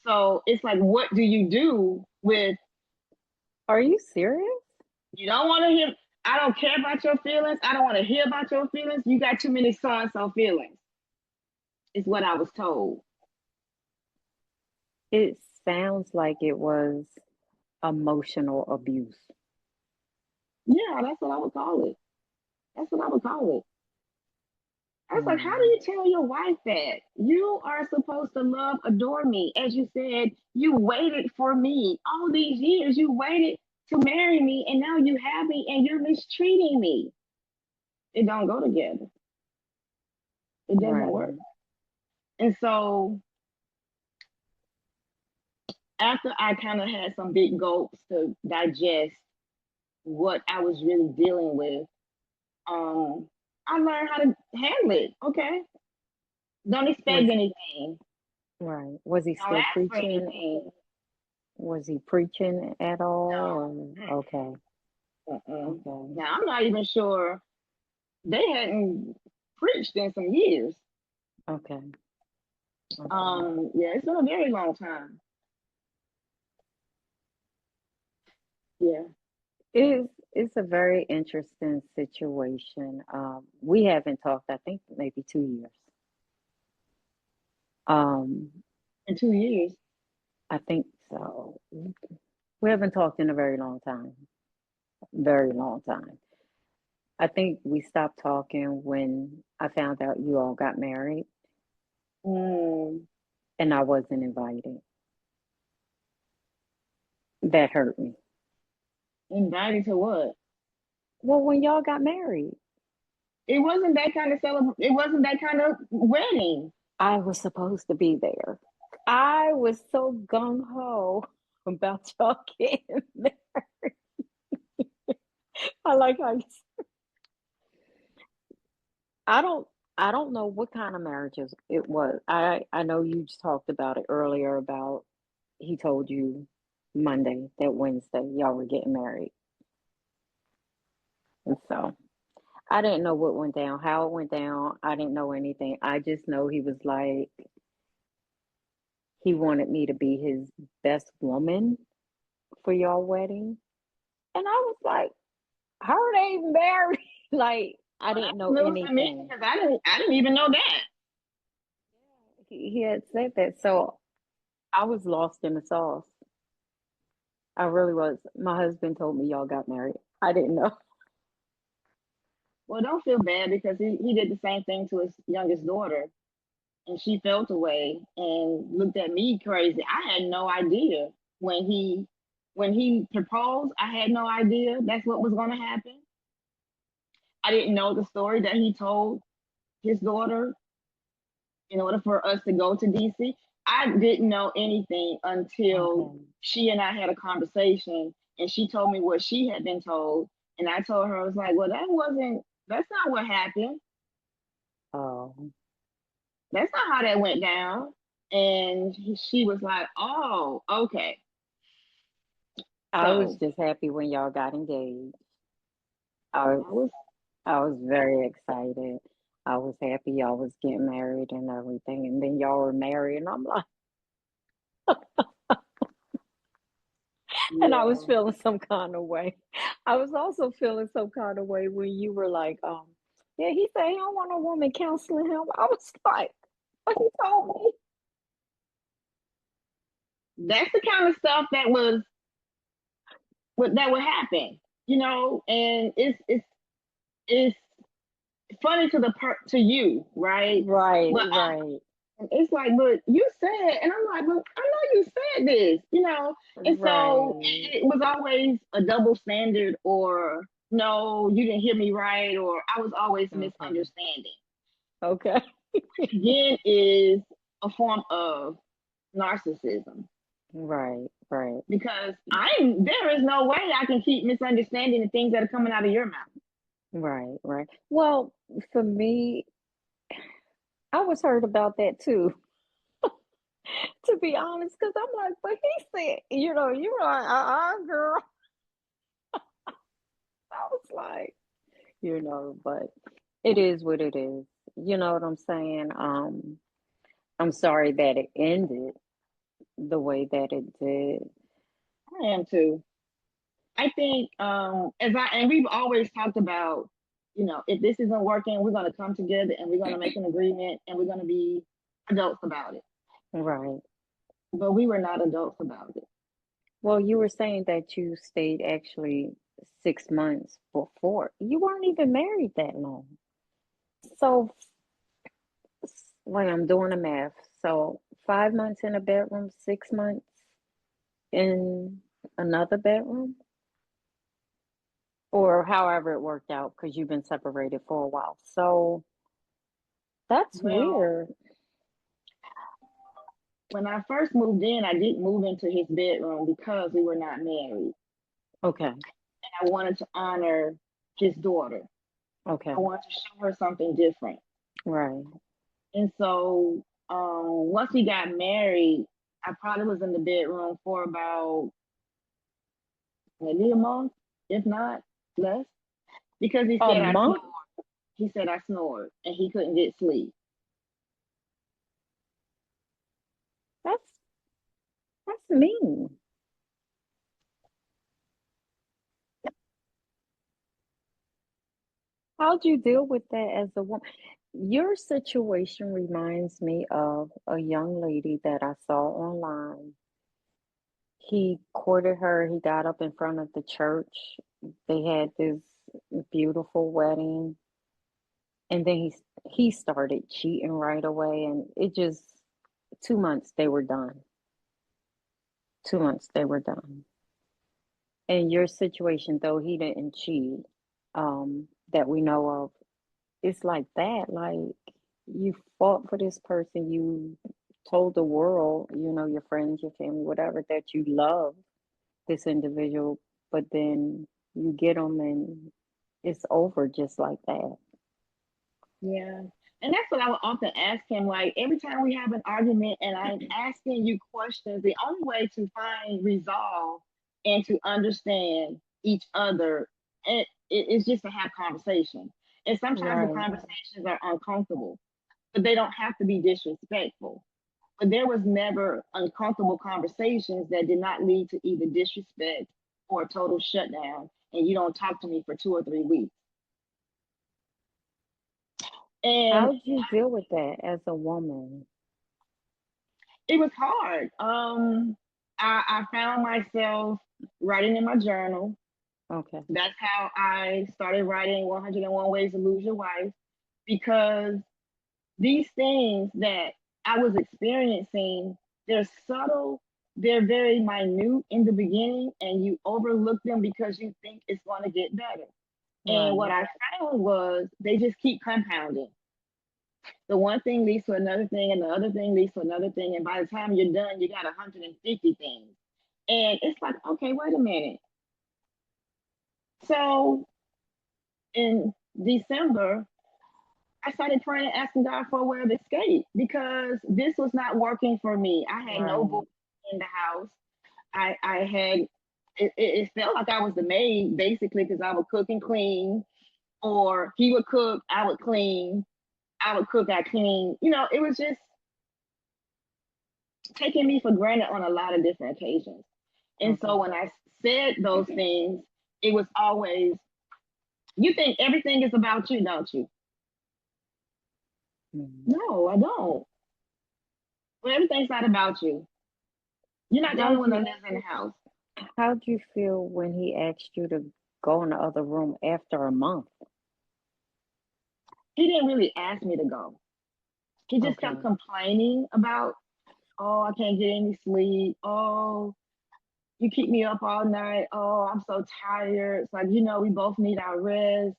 So it's like, what do you do with, Are you serious? you don't want to hear, I don't care about your feelings. I don't want to hear about your feelings. You got too many so and so feelings, is what I was told. It sounds like it was emotional abuse. Yeah, that's what I would call it. That's what I would call it. I was like, how do Mm. you tell your wife that? You are supposed to love, adore me. As you said, you waited for me. All these years, you waited to marry me, and now you have me and you're mistreating me. It don't go together. It doesn't work. Right. And so after I kind of had some big gulps to digest what I was really dealing with, um, I learned how to handle it. Okay. Don't expect Was anything. right. Was he Don't still ask for preaching? anything. Was he preaching at all? Or okay. No. Okay. Now I'm not even sure they hadn't preached in some years. Okay. Okay. Yeah, it's been a very long time. Yeah. It's a very interesting situation. We haven't talked, I think maybe 2 years. Um, In 2 years. I think so. We haven't talked in a very long time. Very long time. I think we stopped talking when I found out you all got married Mm, and I wasn't invited. That hurt me. invited to what? Well, when y'all got married, It wasn't that kind of it wasn't that kind of wedding. I was supposed to be there. I was so gung ho about y'all getting married. I like how you, I don't I don't know what kind of marriages it was. I know you just talked about it earlier about he told you Monday that Wednesday y'all were getting married. And so I didn't know what went down, how it went down. I didn't know anything. I just know he was like he wanted me to be his best woman for y'all wedding. And I was like, her they married. Like I Well, didn't that's know news to me anything. because I didn't even know that. He had said that. So I was lost in the sauce. I really was. My husband told me y'all got married. I didn't know. Well, don't feel bad because he did the same thing to his youngest daughter, and she felt away and looked at me crazy. I had no idea when he proposed. I had no idea that's what was going to happen. I didn't know the story that he told his daughter in order for us to go to DC. I didn't know anything until Okay. she and I had a conversation and she told me what she had been told. And I told her, I was like, well, that's not what happened. Oh, That's not how that went down. And she was like, oh, okay. I was So just happy when y'all got engaged. I was I was, I was very excited. I was happy y'all was getting married and everything, and then y'all were married, and I'm like, and I was yeah. feeling some kind of way. I was also feeling some kind of way when you were like, yeah, he said he don't want a woman counseling him. I was like, what he told me? That's the kind of stuff that would happen, and it's funny to you, right? Right, But right, it's like, but you said, and I'm like, but I know you said this. And so right. it was always a double standard, or no, you didn't hear me right, or I was always Okay, misunderstanding. okay. Again, is a form of narcissism Right, right, because there is no way I can keep misunderstanding the things that are coming out of your mouth. right, right. Well, for me, I was hurt about that too, to be honest, because I'm like, but he said, you were like, girl. I was like, but it is what it is. You know what I'm saying? I'm sorry that it ended the way that it did. I am too. I think and we've always talked about, if this isn't working, we're gonna come together and we're gonna make an agreement and we're gonna be adults about it. Right. But we were not adults about it. Well, you were saying that you stayed actually 6 months before. You weren't even married that long. So, wait, I'm doing the math. So, 5 months in a bedroom, 6 months in another bedroom, or however it worked out because you've been separated for a while. So, that's Well, weird. when I first moved in, I didn't move into his bedroom because we were not married. Okay. I wanted to honor his daughter. Okay. I wanted to show her something different. Right. And so once we got married, I probably was in the bedroom for about maybe a month, if not less, because he A said I month? snored. He said I snored and he couldn't get sleep. That's that's mean. How'd you deal with that as a woman? Your situation reminds me of a young lady that I saw online. He courted her. He got up in front of the church. They had this beautiful wedding, and then he started cheating right away, and it just 2 months they were done. 2 months they were done. In your situation, though he didn't cheat, that we know of, it's like that. Like you fought for this person, you told the world, your friends, your family, whatever, that you love this individual, but then you get them and it's over just like that. Yeah. And that's what I would often ask him. Like every time we have an argument and I'm asking you questions, the only way to find resolve and to understand each other is just to have conversation. And sometimes the Right. conversations are uncomfortable, but they don't have to be disrespectful. But there was never uncomfortable conversations that did not lead to either disrespect or a total shutdown, and you don't talk to me for 2 or 3 weeks. And How did you deal with that as a woman? it was hard. I found myself writing in my journal. Okay. That's how I started writing 101 Ways to Lose Your Wife, because these things that I was experiencing, they're subtle, they're very minute in the beginning, and you overlook them because you think it's going to get better. And what Right. I found was they just keep compounding. The one thing leads to another thing, and the other thing leads to another thing. And by the time you're done, you got 150 things. And it's like, okay, wait a minute. So in December, I started praying, asking God for a way of escape because this was not working for me. I had no boys Right. in the house. I had, it felt like I was the maid basically because I would cook and clean, or he would cook, I would clean, I would cook, I clean. It was just taking me for granted on a lot of different occasions. And so Okay. when I said those things, it was always, you think everything is about you, don't you? Mhm. No, I don't. Well, everything's not about you. You're not the only How'd one you that lives in the house. how'd you feel when he asked you to go in the other room after a month? He didn't really ask me to go. He just kept Okay. complaining about, oh, I can't get any sleep. Oh, you keep me up all night. Oh, I'm so tired. It's like, we both need our rest.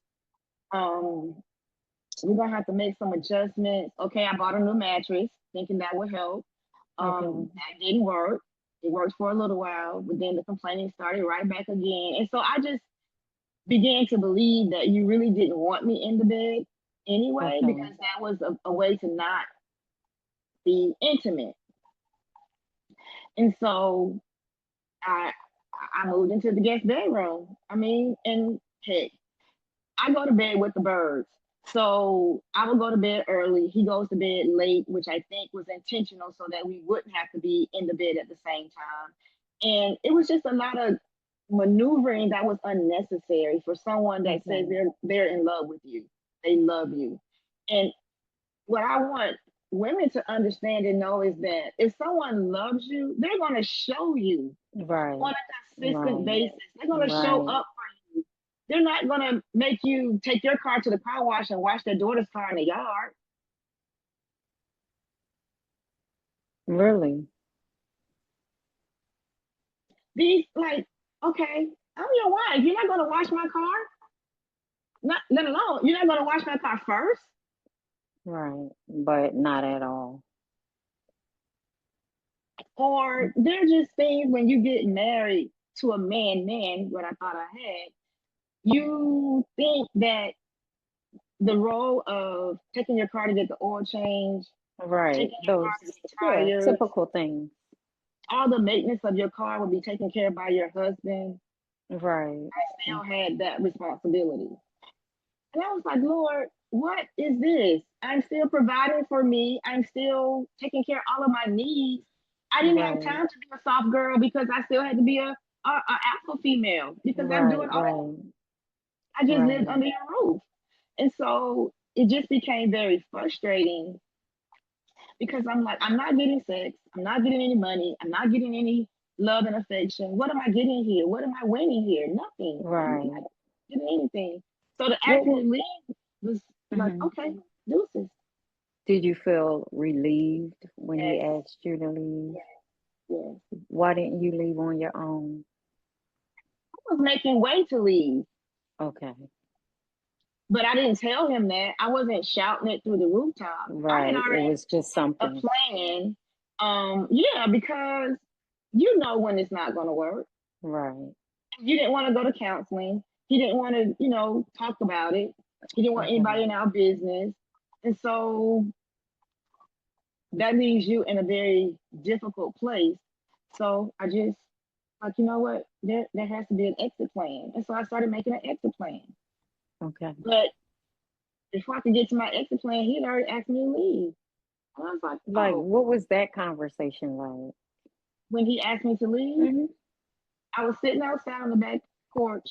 Um, we're gonna have to make some adjustments. Okay, I bought a new mattress, thinking that would help. Okay. That didn't work. It worked for a little while, but then the complaining started right back again. And so I just began to believe that you really didn't want me in the bed anyway, Okay. because that was a way to not be intimate. And so I I moved into the guest bedroom. I mean, and heck, I go to bed with the birds. So I would go to bed early. He goes to bed late, which I think was intentional so that we wouldn't have to be in the bed at the same time. And it was just a lot of maneuvering that was unnecessary for someone that says Okay. they're in love with you. They love you. And what I want women to understand and know is that if someone loves you, they're going to show you on Right. a consistent Right. basis. They're going to show Right. up for you. They're not going to make you take your car to the car wash and wash their daughter's car in the yard. Really? These, like, okay, I'm your wife. You're not going to wash my car? Not, let alone, you're not going to wash my car first? Right. But not at all. Or they're just things when you get married to a man, what I thought I had, you think that the role of taking your car to get the oil change, Right. taking your car to Those, get yeah, tires, typical things. all the maintenance of your car will be taken care of by your husband. Right. I still had that responsibility. And I was like, Lord, what is this? I'm still providing for me. I'm still taking care of all of my needs. I didn't have Right. time to be a soft girl because I still had to be a alpha female because I'm Right. doing all. Right. I just lived Right. under your roof. And so it just became very frustrating because I'm like, I'm not getting sex. I'm not getting any money. I'm not getting any love and affection. What am I getting here? What am I winning here? Nothing. I'm Right. not getting anything. So to What, ask me what to leave was like, mhm. okay, deuces. Did you feel relieved when he Yes, asked you to leave? yes, yes. Why didn't you leave on your own? I was making way to leave, Okay. but I didn't tell him that. I wasn't shouting it through the rooftop. I had Right. It already was just a something. plan. Yeah, because you know when it's not going to work. Right. You didn't want to go to counseling. He didn't want to, talk about it. He didn't want Okay. anybody in our business. And so that leaves you in a very difficult place. So I just like, you know what? There has to be an exit plan. And so I started making an exit plan. Okay. But before I could get to my exit plan, he had already asked me to leave. And I was like, Like, oh, what was that conversation like? when he asked me to leave, Hmm. I was sitting outside on the back porch.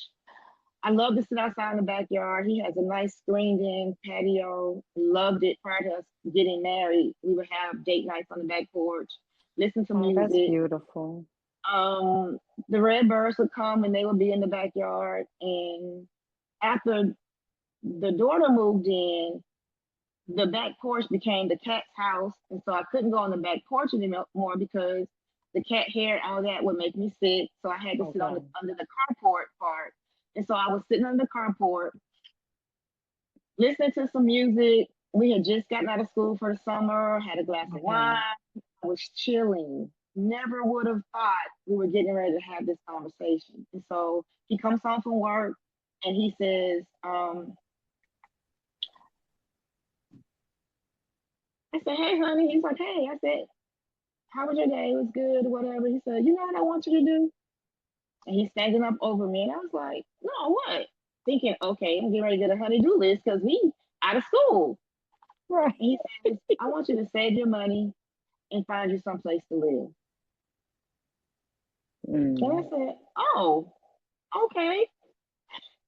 I love to sit outside in the backyard. He has a nice screened in patio. Loved it prior to us getting married. We would have date nights on the back porch, listen to Oh, that's music. beautiful. Um, the red birds would come and they would be in the backyard. And after the daughter moved in, the back porch became the cat's house. And so I couldn't go on the back porch anymore because the cat hair and all that would make me sick. So I had to sit on the Okay. under the carport part. And so I was sitting on the carport, listening to some music. We had just gotten out of school for the summer, had a glass of Okay. wine. I was chilling. Never would have thought we were getting ready to have this conversation. And so he comes home from work and he says, I said, hey, honey. He's like, hey. I said, how was your day? It was good, whatever. He said, you know what I want you to do? And he's standing up over me. And I was like, no, what? Thinking, okay, I'm getting ready to get a honey-do list because we out of school. Right. And he says, I want you to save your money and find you someplace to live. And I Mm. said, oh, okay.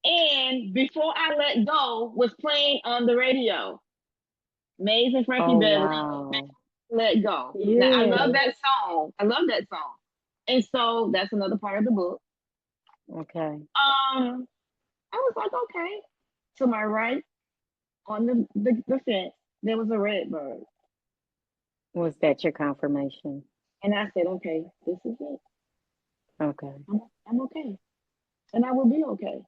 And Before I Let Go was playing on the radio. Maze and Frankie Oh, Beverly, wow. Let Go. Now I love Yeah. that song. I love that song. And so that's another part of the book. Okay. Um, I was like, okay. To my right on the fence, there was a red bird. Was that your confirmation? And I said, okay, this is it. Okay. I'm okay. And I will be okay.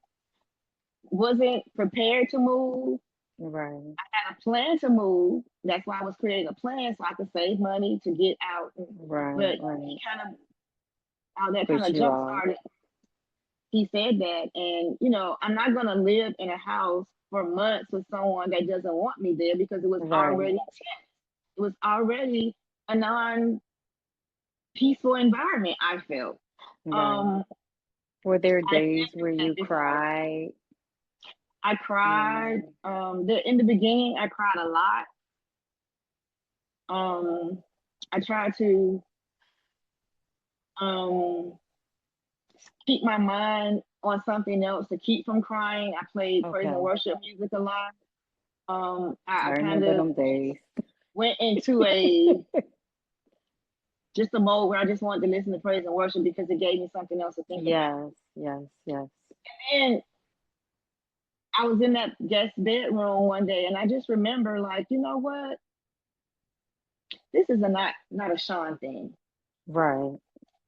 Wasn't prepared to move. Right. Had a plan to move. That's why I was creating a plan so I could save money to get out. Right. But he Right. kind of, that kind Push of you jump off. started. He said that. And, I'm not going to live in a house for months with someone that doesn't want me there because it was Right. already tense. It was already a non peaceful environment, I felt. Right. Um, Were there I've days been where through that you before. cried? I cried. Mm. In the beginning, I cried a lot. Um, I tried to um, keep my mind on something else to keep from crying. I played praise and Okay. worship music a lot. I I kind remember of them days. went into a just a mode where I just wanted to listen to praise and worship because it gave me something else to think about. Yes. Yes. Yes. And I was in that guest bedroom one day, and I just remember, like, you know what? This is not a Sean thing. Right.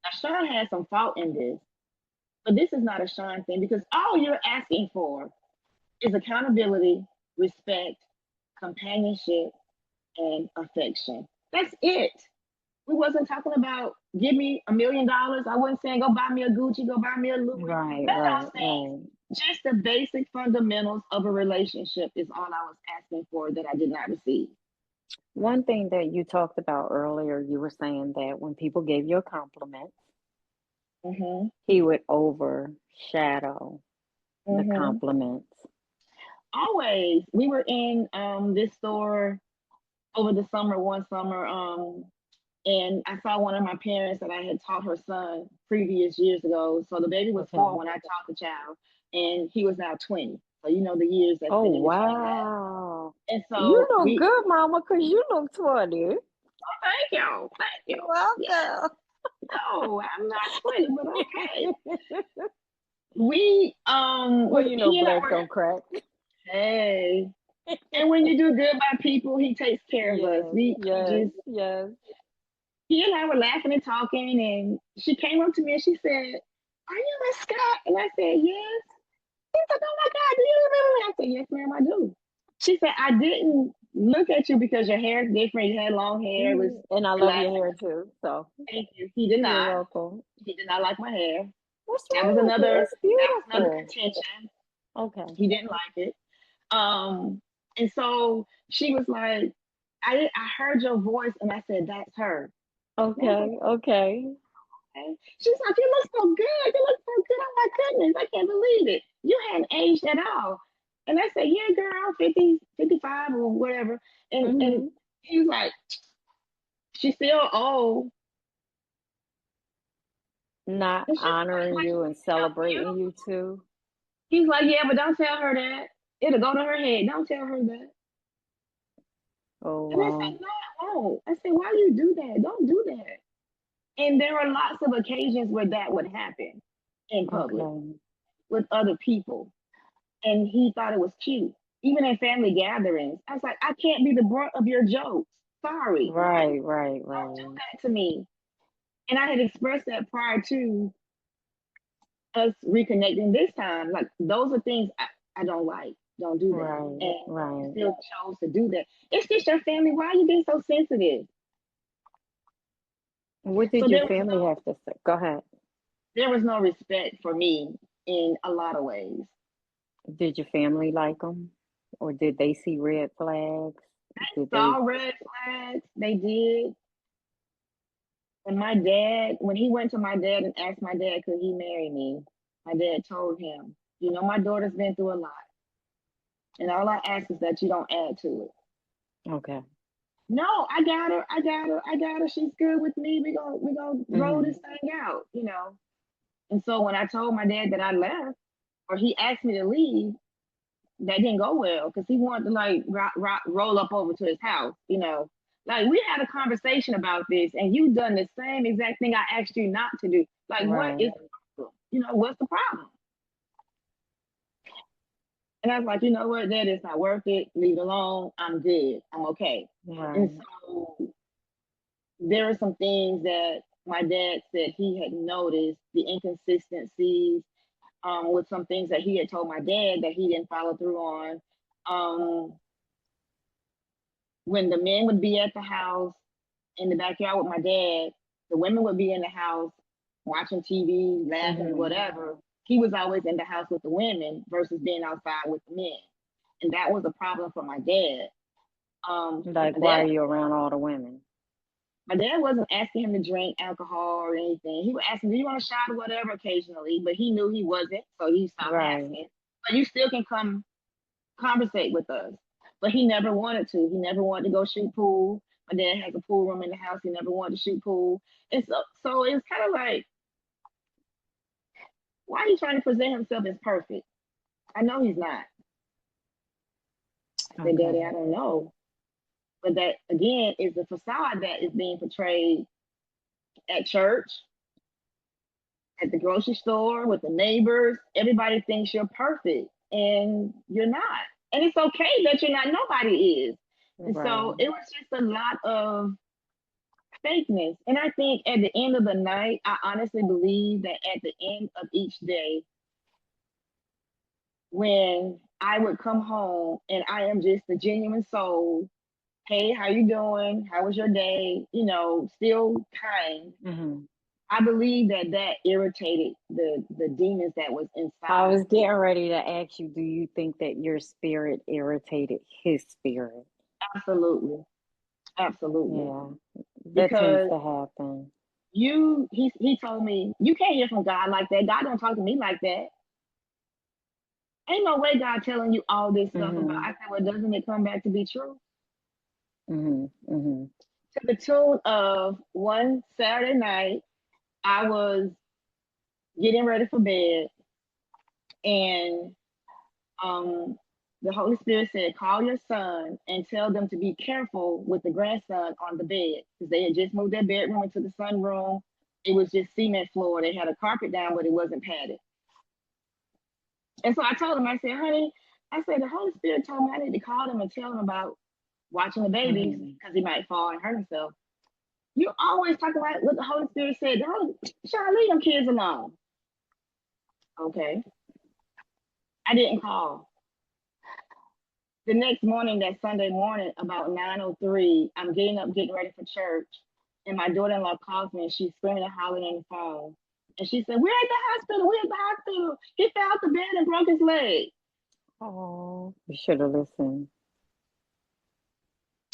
Now, Sean has some fault in this, but this is not a Sean thing because all you're asking for is accountability, respect, companionship, and affection. That's it. We wasn't talking about give me $1 million. I wasn't saying go buy me a Gucci, go buy me a Louis. Right. None of Right. those things. Right. Just the basic fundamentals of a relationship is all I was asking for that I did not receive. One thing that you talked about earlier, you were saying that when people gave you a compliment, Mhm. he would overshadow the Mhm. compliments. Always. We were in this store over the summer, one summer, and I saw one of my parents that I had taught her son previous years ago. So the baby was 4 Okay. when I taught the child, and he was now 20. So you know the years that's Oh, been in between that. wow. And You so look we, good, Mama, because you look 20. thank you, thank you. You're Yes, welcome. no, I'm not 20, but okay. We, Well, you know, he and I black were, don't crack. hey, and when you do good by people, he takes care of us. Yes, We yes, just, yes. he and I were laughing and talking, and she came up to me and she said, "Are you Miss Scott?" And I said, "Yes." She said, "Oh my God, do you remember me?" I said, "Yes, ma'am, I do." She said, "I didn't look at you because your hair is different. You had long hair. It was And I love your relaxing." hair too. So Thank you. He did you're not. welcome. He did not like my hair. What's That was wrong with it? another. It's That was another beautiful. contention. Okay. He didn't like it. Um, and so she was like, I heard your voice, and I said, "That's her." And I was like, Okay. Okay. okay. She's like, "You look so good. You look so good. Oh my goodness. I can't believe it. You hadn't aged at all." And I said, "Yeah, girl, 50, 55 or whatever." And Mm-hmm. he was like, "She's still old." Not And she's like, honoring "But you she's and still celebrating you beautiful." too. He's like, "Yeah, but don't tell her that. It'll go to her head. Don't tell her that." Oh, And I said, wow. "No, I won't." I said, "Why you do that? Don't do that." And there were lots of occasions where that would happen in public Okay. with other people. And he thought it was cute. Even in family gatherings, I was like, I can't be the brunt of your jokes. Sorry. Right, right, Don't do right. that to me. And I had expressed that prior to us reconnecting this time. Like those are things I don't like. Don't do that. Right, And you right. still chose to do that. It's just your family. Why are you being so sensitive? What So did your family have to say? Go ahead. there was no respect for me in a lot of ways. Did your family like them? Or did they see red flags? Did they? Saw red flags. They did. And my dad, when he went to my dad and asked my dad, could he marry me? My dad told him, you know, my daughter's been through a lot. And all I ask is that you don't add to it. Okay. No, I got her. I got her. I got her. She's good with me. We gonna roll Mm-hmm. this thing out, you know. And so when I told my dad that I left, or he asked me to leave, that didn't go well because he wanted to like roll up over to his house, you know. Like we had a conversation about this, and you done the same exact thing I asked you not to do. Like, what Right, is the problem? You know, what's the problem? And I was like, you know what, that is not worth it. Leave it alone. I'm good. I'm okay. And right. so there are some things that my dad said he had noticed the inconsistencies with some things that he had told my dad that he didn't follow through on. Um, when the men would be at the house in the backyard with my dad, the women would be in the house watching TV, laughing, Mm-hmm. whatever. He was always in the house with the women versus being outside with the men. And that was a problem for my dad. Like, My why dad are you around all the women? my dad wasn't asking him to drink alcohol or anything. He would ask him, do you want a shot or whatever occasionally, but he knew he wasn't, so he stopped Right. asking. But you still can come conversate with us. But he never wanted to. He never wanted to go shoot pool. My dad has a pool room in the house. He never wanted to shoot pool. And so it's kind of like, why are you trying to present himself as perfect? I know he's not. I said, Daddy, Okay. I don't know. But that, again, is the facade that is being portrayed at church, at the grocery store, with the neighbors. Everybody thinks you're perfect, and you're not. And it's okay that you're not. Nobody is. And so Right. it was just a lot of fakeness. And I think at the end of the night, I honestly believe that at the end of each day, when I would come home and I am just a genuine soul, hey, how you doing? How was your day? You know, still kind. Mm-hmm. I believe that that irritated the demons that was I inside. was getting ready to ask you, do you think that your spirit irritated his spirit? Absolutely, absolutely. Yeah, that tends Because to happen. he told me you can't hear from God like that. God don't talk to me like that. Ain't no way God telling you all this stuff about. Mm-hmm. I said, well, doesn't it come back to be true? Mm-hmm. Mm-hmm. To the tune of one Saturday night, I was getting ready for bed, and um, the Holy Spirit said, call your son and tell them to be careful with the grandson on the bed because they had just moved their bedroom into the sunroom. It was just cement floor. They had a carpet down, but it wasn't padded. And so I told him, I said, honey, I said, the Holy Spirit told me I need to call them and tell them about watching the babies Mm-hmm. because he might fall and hurt himself. You always talk about what the Holy Spirit said. The Holy, Sean, leave them kids alone. Okay. I didn't call. The next morning, that Sunday morning, about 9:03, I'm getting up, getting ready for church, and my daughter-in-law calls me, and she's screaming and hollering on the phone. And she said, we're at the hospital. We're at the hospital. He fell out the bed and broke his leg. Oh, you should have listened.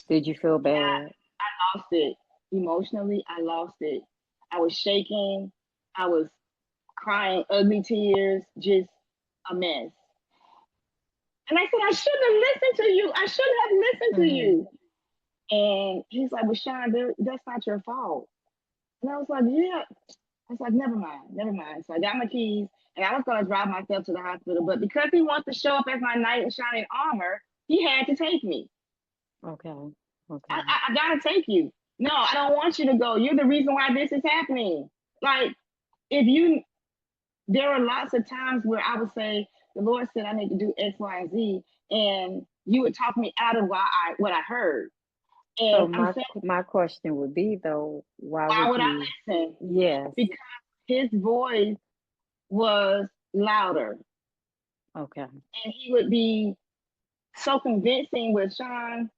Did you feel bad? I lost it. Emotionally, I lost it. I was shaking. I was crying ugly tears, just a mess. And I said, I shouldn't have listened to you. I should have listened to Mm-hmm. you. And he's like, well, Sean, that's not your fault. And I was like, yeah. I was like, never mind, never mind. So I got my keys and I was going to drive myself to the hospital. But because he wants to show up as my knight in shining armor, he had to take me. Okay. I, Okay. I, I got to take you. No, I don't want you to go. You're the reason why this is happening. Like, if you, there are lots of times where I would say, the Lord said I need to do X, Y, and Z. And you would talk me out of what I heard. So And I'm my saying, my question would be though, why why would would I you? listen? Yes. Because his voice was louder. Okay. And he would be so convincing with, Sean,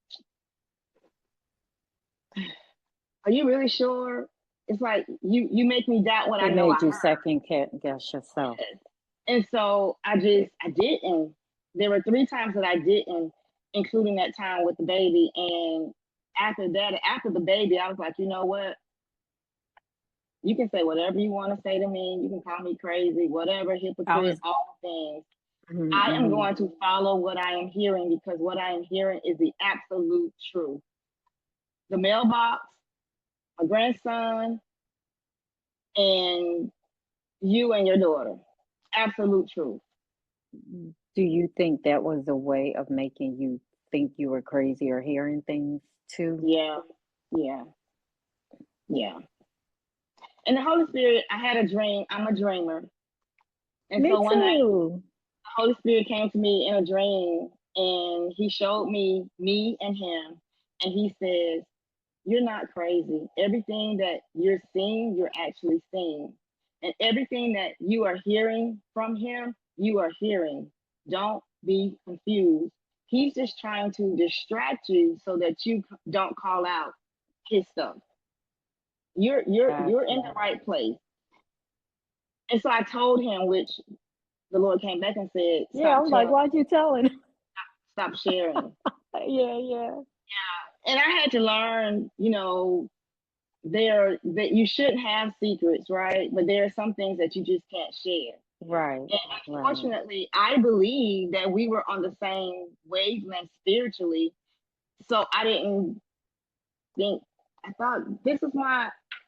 are you really sure? It's like you make me doubt what I It know I made you heard. second guess yourself. Yes. And so I didn't. There were 3 times that I didn't, including that time with the baby. And after that, after the baby, I was like, you know what? You can say whatever you want to say to me. You can call me crazy, whatever, I hypocrite, was, all the things. I am mm-hmm. going to follow what I am hearing because what I am hearing is the absolute truth. The mailbox, my grandson, and you and your daughter. Absolute truth. Do you think that was a way of making you think you were crazy or hearing things too? Yeah, yeah, yeah. And the Holy Spirit, I had a dream. I'm a dreamer. And Me so one night, too. the Holy Spirit came to me in a dream and he showed me and him. And he says, you're not crazy. Everything that you're seeing, you're actually seeing. And everything that you are hearing from him, you are hearing. Don't be confused. He's just trying to distract you so that you don't call out his stuff. You're in the Gotcha. right place. And so I told him, which the Lord came back and said, Yeah, I'm like, why'd you telling? stop sharing. Yeah, yeah. And I had to learn, there that you shouldn't have secrets, right? But there are some things that you just can't share. Right, And right. unfortunately, I believe that we were on the same wavelength spiritually. So I didn't think, I thought, this is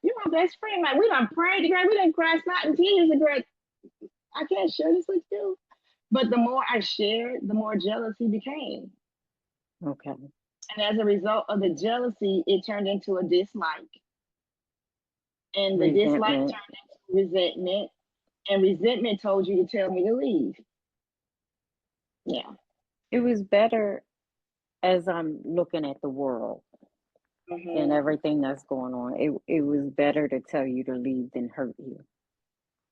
you're my best friend. Like, we done prayed together, we done cried snot and tears together. I can't share this with you. But the more I shared, the more jealous he became. Okay. And as a result of the jealousy, it turned into a dislike. And the dislike Resentment. turned into resentment. And resentment told you to tell me to leave. Yeah. It was better as I'm looking at the world and Hmm. everything that's going on. It was better to tell you to leave than hurt you.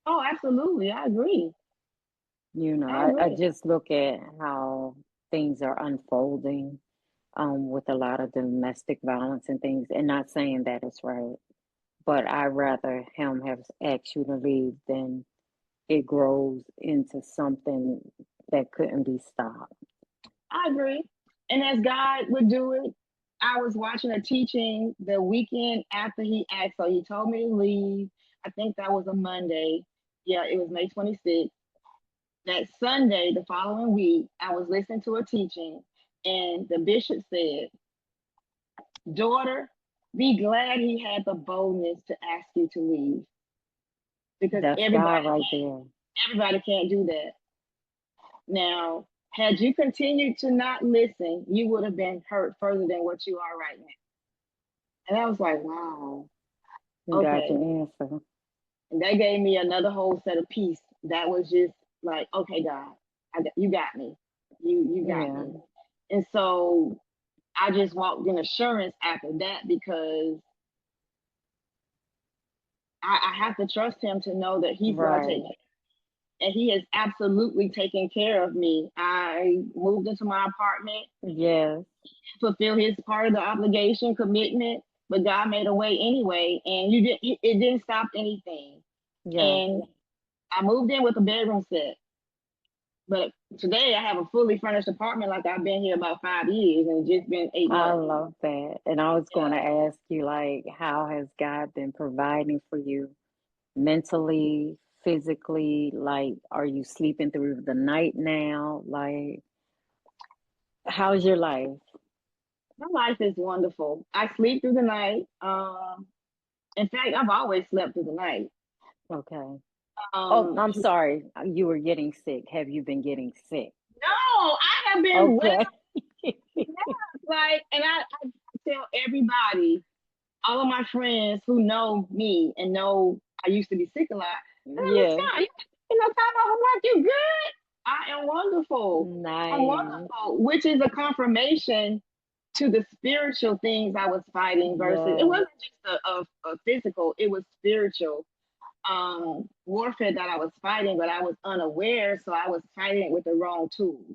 Oh, absolutely. I agree. I I agree. just look at how things are unfolding with a lot of domestic violence and things, and not saying that it's right, but I rather him have asked you to leave than it grows into something that couldn't be stopped. I agree. And as God would do it, I was watching a teaching the weekend after he asked. So he told me to leave. I think that was a Monday. Yeah, it was May 26th. That Sunday, the following week, I was listening to a teaching, and the bishop said, daughter, be glad he had the boldness to ask you to leave because That's God right there. everybody can't do that. Now, had you continued to not listen, you would have been hurt further than what you are right now. And I was like, wow, You got okay. your answer. And that gave me another whole set of peace. That was just like, okay, God, you got me. You got Yeah, me. And so I just walked in assurance after that because I have to trust him to know that he's going to take right. care. And he has absolutely taken care of me. I moved into my apartment, Yes, fulfill his part of the obligation, commitment, but God made a way anyway, and it didn't stop anything. yes. And I moved in with a bedroom set, but today I have a fully furnished apartment like I've been here about 5 years, and it's just been eight I months. love that. And I was going to Yeah. ask you, like, how has God been providing for you mentally, physically? Like, are you sleeping through the night now? Like, how's your life? My life is wonderful. I sleep through the night. In fact, I've always slept through the night. Okay. Oh, Um, I'm sorry. You were getting sick. Have you been getting sick? no, I have been well. Okay. Like, and I tell everybody, all of my friends who know me and know I used to be sick a lot, hey, Miss Yes. Scott, you know, time off of work, you good? I am wonderful. I'm Nice. wonderful, which is a confirmation to the spiritual things I was fighting versus it Yes. wasn't just a physical, it was spiritual. warfare that I was fighting, but I was unaware, so I was fighting it with the wrong tools.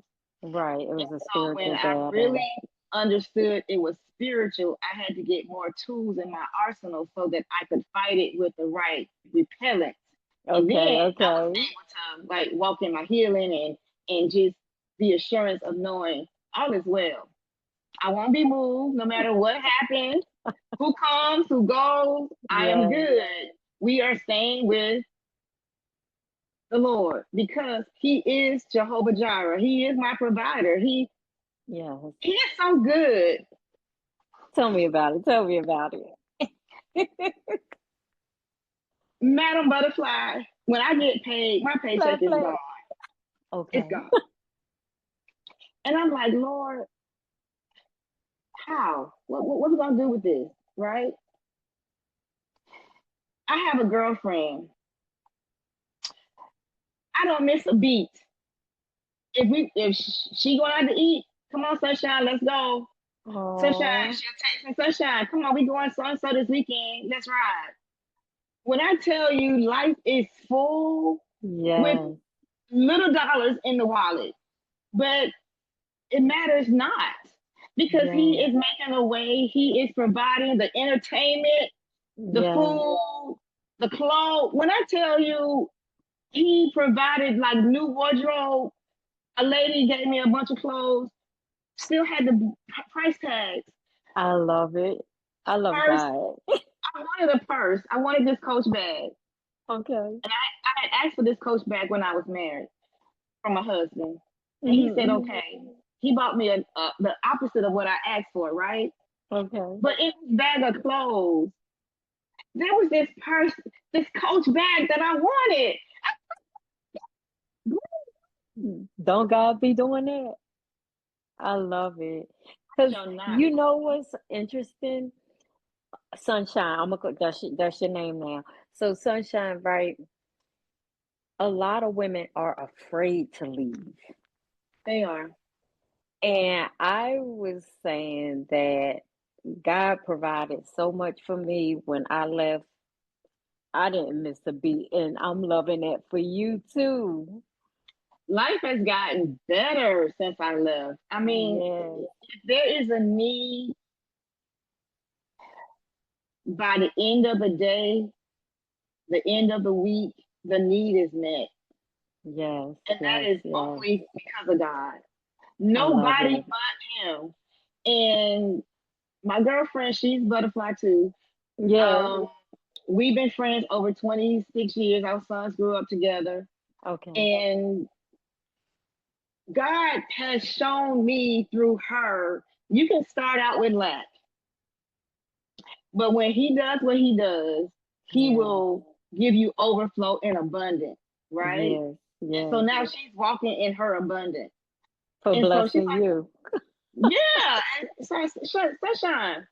Right. It And was a so when spiritual I battle. really understood it was spiritual, I had to get more tools in my arsenal so that I could fight it with the right repellent. And then Okay, I was okay. able to like walk in my healing and just the assurance of knowing all is well. I won't be moved no matter what happens, who comes, who goes. I am Yes, good. We are staying with the Lord because He is Jehovah Jireh. He is my provider. yes. He is so good. Tell me about it. Tell me about it. Madam Butterfly, when I get paid, my paycheck Flat, is flat. gone. It's Okay. gone. And I'm like, Lord, how? What we gonna do with this? Right? I have a girlfriend. I don't miss a beat. If she going out to eat, come on, sunshine, let's go. Sunshine, Oh, she'll text me, sunshine, come on, we going so and so this weekend. Let's ride. When I tell you life is full with yes, little dollars in the wallet, but it matters not because he yes, is making a way. He is providing the entertainment, the yes. food, the clothes. When I tell you he provided like new wardrobe, a lady gave me a bunch of clothes, still had the price tags. I love it. I love Purse, God. I wanted a purse. I wanted this Coach bag. Okay. And I had asked for this Coach bag when I was married from my husband. And he said, Hmm. okay. He bought me the opposite of what I asked for, right? Okay. But in this bag of clothes, there was this purse, this Coach bag that I wanted. Don't God be doing that? I love it. I Because shall not. you know what's interesting? Sunshine. I'm gonna that's your name now. So Sunshine, right? A lot of women are afraid to leave. They are. And I was saying that God provided so much for me when I left. I didn't miss a beat, and I'm loving it for you too. Life has gotten better since I left. I mean, Yes, if there is a need by the end of the day, the end of the week, the need is met. yes, And that yes, is yes. only because of God. I love Nobody it. but Him. And my girlfriend, she's butterfly too. Yes. Um, we've been friends over 26 years. Our sons grew up together. Okay. And God has shown me through her, you can start out with lack, but when He does what He does, He Yes. will give you overflow and abundance, right? Yes. And so Yes. now she's walking in her abundance. For And so she's blessing like, you. yeah, and sunshine.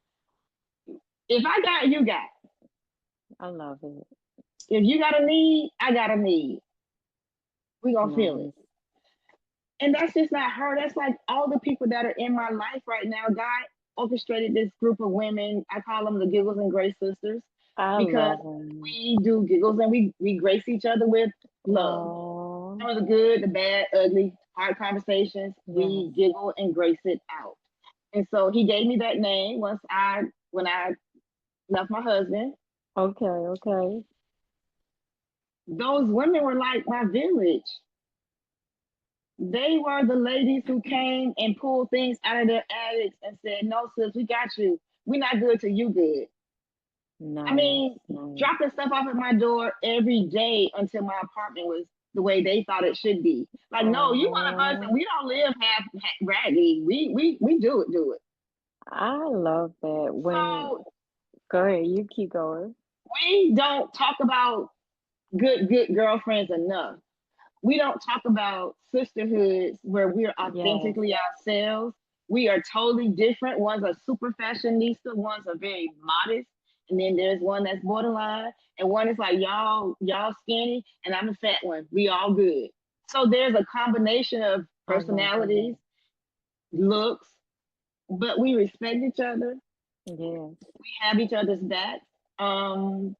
If I got, you got. I love it. If you got a need, I got a need. We gonna feel it. Nice. And that's just not her. That's like all the people that are in my life right now. God orchestrated this group of women. I call them the Giggles and Grace Sisters I because love them. we do giggles and we grace each other with love. Oh, Some of the good, the bad, ugly, hard conversations, yes. we giggle and grace it out. And so he gave me that name when I left my husband. Okay, okay. Those women were like my village. They were the ladies who came and pulled things out of their attics and said, "No, sis, we got you. We're not good till you good." I Nice, mean, nice. dropping stuff off at my door every day until my apartment was the way they thought it should be. Like, no, you one of us, and Oh, we don't live half raggedy. We do it. I love that. When So go ahead, you keep going. we don't talk about good girlfriends enough. We don't talk about sisterhoods where we're Yes. authentically ourselves. We are totally different. One's a super fashionista, one's a very modest, and then there's one that's borderline, and one is like y'all skinny, and I'm a fat one. We all good. So there's a combination of I love it. personalities, looks, but we respect each other. Yes. We have each other's back. Um,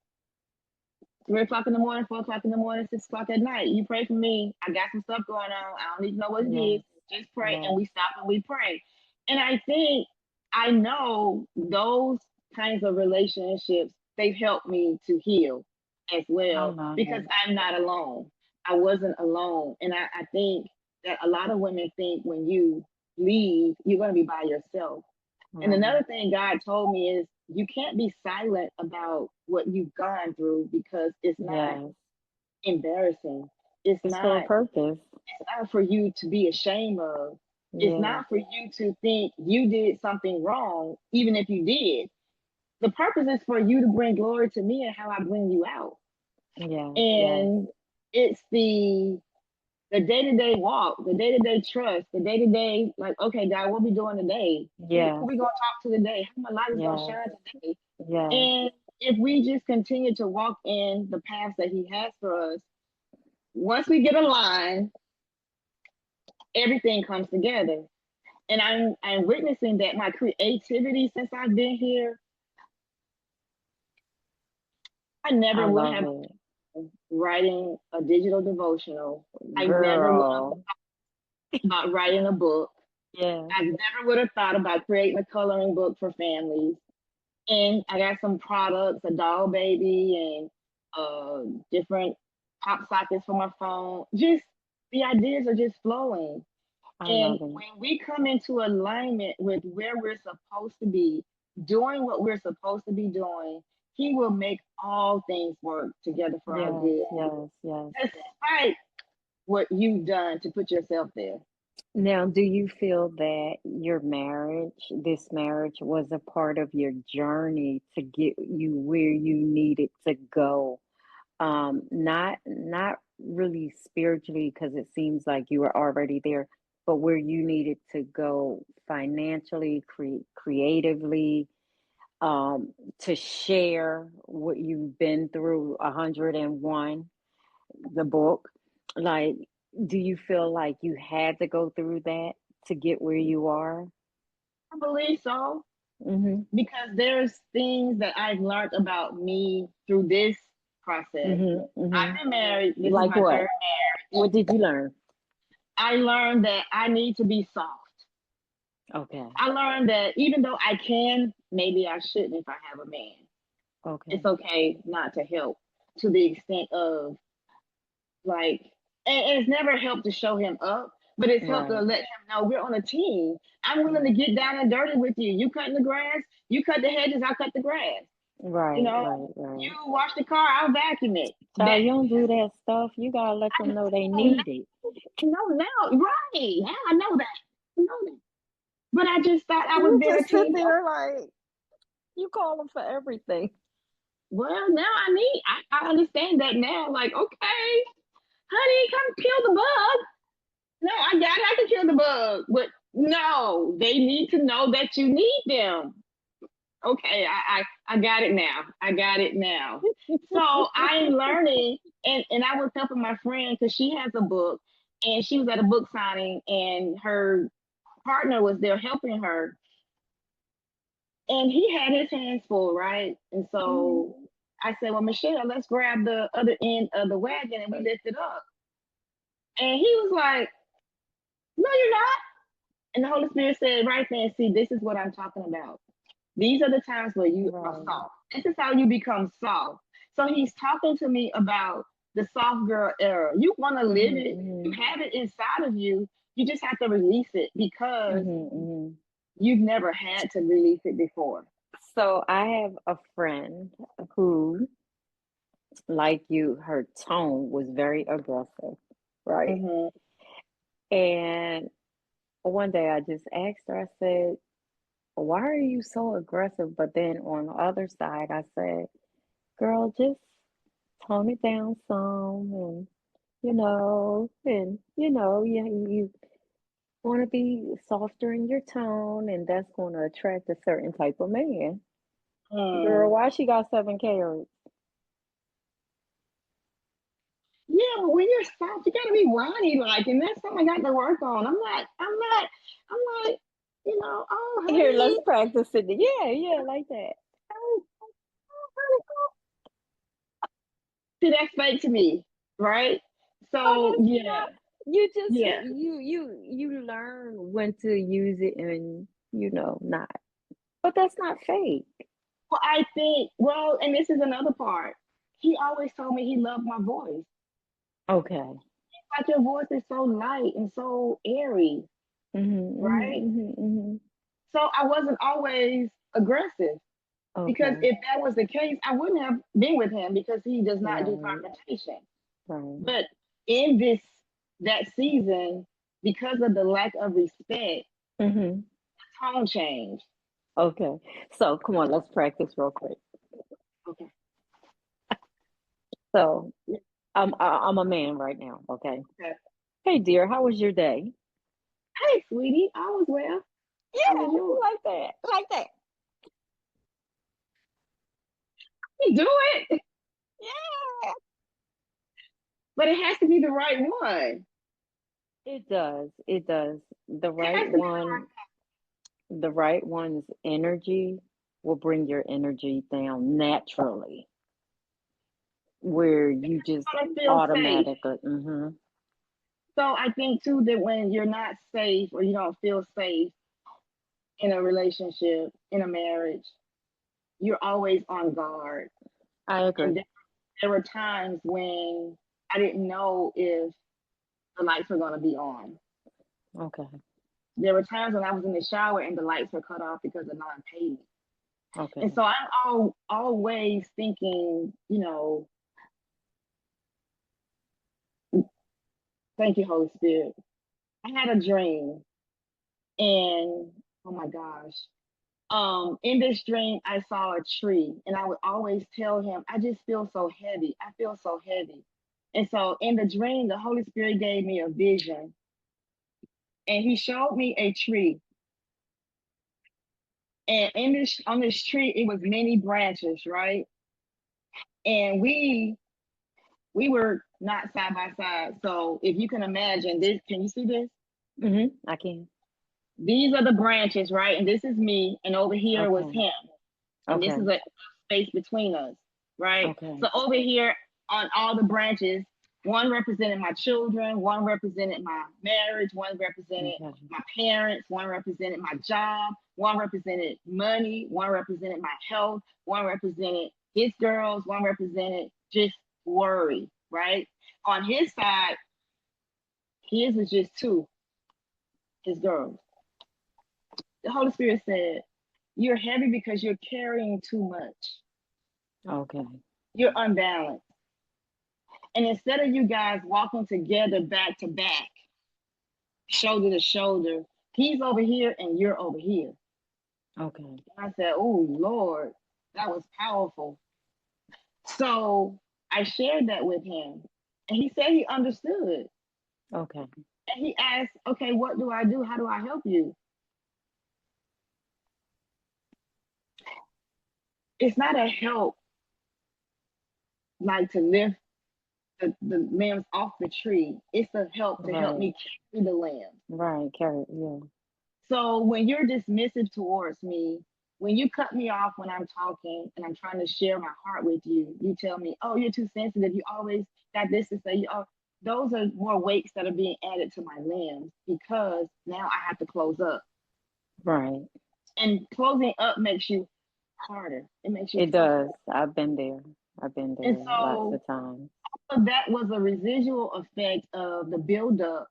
3 o'clock in the morning, 4 o'clock in the morning, 6 o'clock at night. You pray for me. I got some stuff going on. I don't need to know what it is. Yes. Just pray. Yes. And we stop and we pray. And I think I know those kinds of relationships, they've helped me to heal as I well love because it. I'm not alone. I wasn't alone. And I think that a lot of women think when you leave, you're going to be by yourself. And Right. another thing God told me is you can't be silent about what you've gone through because it's not Yes. embarrassing. It's It's for a not purpose. it's not for you to be ashamed of. It's Yes. not for you to think you did something wrong, even if you did. The purpose is for you to bring glory to me and how I bring you out. Yes. Yes. And it's the day-to-day walk, the day-to-day trust, the day-to-day, like, okay, God, what we doing today? Who Yes. we gonna talk to today? How my light is gonna Yes. shine today? Yes. And if we just continue to walk in the paths that He has for us, once we get aligned, everything comes together. And I'm witnessing that my creativity since I've been here, I I never would love have it. writing a digital devotional. I never would have Girl. thought about writing a book. Yes. I never would have thought about creating a coloring book for families. And I got some products, a doll baby and different pop sockets for my phone. Just the ideas are just flowing. I And love it. when we come into alignment with where we're supposed to be, doing what we're supposed to be doing, He will make all things work together for our Yes. good, Yes. Yes. despite what you've done to put yourself there. Now, do you feel that this marriage was a part of your journey to get you where you needed to go? Not really spiritually, because it seems like you were already there, but where you needed to go financially, creatively, to share what you've been through, 101, the book. Like, do you feel like you had to go through that to get where you are? I believe so Mm-hmm. because there's things that I've learned about me through this process. Mm-hmm. I've Mm-hmm. been married. This is Like my third what? marriage. What did you learn? I learned that I need to be soft. Okay. I learned that even though I can, maybe I shouldn't if I have a man. It's Okay. okay not to help to the extent of like, and it's never helped to show him up, but it's helped to Right. let him know we're on a team. I'm willing to Right. get down and dirty with you. You cutting the grass, you cut the hedges, I cut the grass. You Right. know, Right. you Right. wash the car, I'll vacuum it. That Child, you don't do that stuff. You gotta let I them know they know need it. now, right? Now I know that. I know that. But I just thought I was You being a just sit team. there like you call them for everything. Well, now I understand that now. Like, okay, honey, come kill the bug. No, I got it. I can kill the bug. But no, they need to know that you need them. Okay, I got it now. I got it now. So I'm learning, and I was helping my friend because she has a book, and she was at a book signing, and her partner was there helping her, and he had his hands full, right? And Mhm. so I said, "Well, Michelle, let's grab the other end of the wagon," and we lifted up. And he was like, "No, you're not." And the Holy Spirit said, right there, see, this is what I'm talking about. These are the times where you are Right. soft. This is how you become soft. So he's talking to me about the soft girl era. You want to live Mhm. it, you Mhm. have it inside of you. You just have to release it because Mhm. Mhm. you've never had to release it before. So I have a friend who, like you, her tone was very aggressive, right? Mm-hmm. And one day I just asked her, I said, why are you so aggressive? But then on the other side, I said, girl, just tone it down some you want to be softer in your tone, and that's going to attract a certain type of man. Girl, Mm. why she got 7 carats? Yeah, but when you're soft, you gotta be whiny like, and that's something I got to work on. I'm like, oh Here, let's honey, practice it. Yeah, yeah, like that. oh, honey, oh, See, that's fake to me, right? No, So that's yeah, not. You just yeah. you learn when to use it and not. But that's not fake. Well, I think, well, and this is another part. He always told me he loved my voice. Okay. Like your voice is so light and so airy, Mhm. Mhm. right? Mhm. Mhm. So I wasn't always aggressive because Okay. if that was the case, I wouldn't have been with him because he does not do Right. confrontation. Right. But in that season, because of the lack of respect, Mhm. tone changed. Okay. So come on, let's practice real quick. Okay. So I'm a man right now. Okay. Okay. Hey dear, how was your day? Hey, sweetie, I was well. How Yeah, was yours? like that. Like that. You do it, Yeah. but it has to be the right one. It does. It does. It has to be the The right one's energy will bring your energy down naturally, where you just right one to feel safe. automatically, So I think too that when you're not safe or you don't feel safe in a relationship, in a marriage, you're always on guard. I And agree. there were times when I didn't know if the lights were going to be on. Okay. There were times when I was in the shower and the lights were cut off because of non-payment. And Okay. so I'm always thinking, thank you, Holy Spirit. I had a dream and oh my gosh. In this dream, I saw a tree and I would always tell him, I just feel so heavy. I feel so heavy. And so in the dream, the Holy Spirit gave me a vision and he showed me a tree. And on this tree, it was many branches, right? And we were not side by side. So if you can imagine this, can you see this? I can. These are the branches, right? And this is me, and over here was Okay. him. And this is Okay. a space between us, right? Okay. So over here on all the branches, one represented my children, one represented my marriage, one represented Okay. my parents, one represented my job, one represented money, one represented my health, one represented his girls, one represented just worry, right? On his side, his is just two, his girls. The Holy Spirit said, you're heavy because you're carrying too much. Okay. You're unbalanced. And instead of you guys walking together back to back, shoulder to shoulder, he's over here and you're over here. Okay. And I said, oh, Lord, that was powerful. So I shared that with him. And he said he understood. Okay. And he asked, okay, what do I do? How do I help you? It's not a help like to lift the limbs off the tree. It's a help to help Right. me carry the limbs. Right. Carry. Yeah. So when you're dismissive towards me, when you cut me off when I'm talking and I'm trying to share my heart with you, you tell me, "Oh, you're too sensitive. You always got this to say." Oh, those are more weights that are being added to my limbs because now I have to close up, Right. and closing up makes you harder. It makes you It tougher. does. I've been there. I've been And there lots so of times. that was a residual effect of the buildup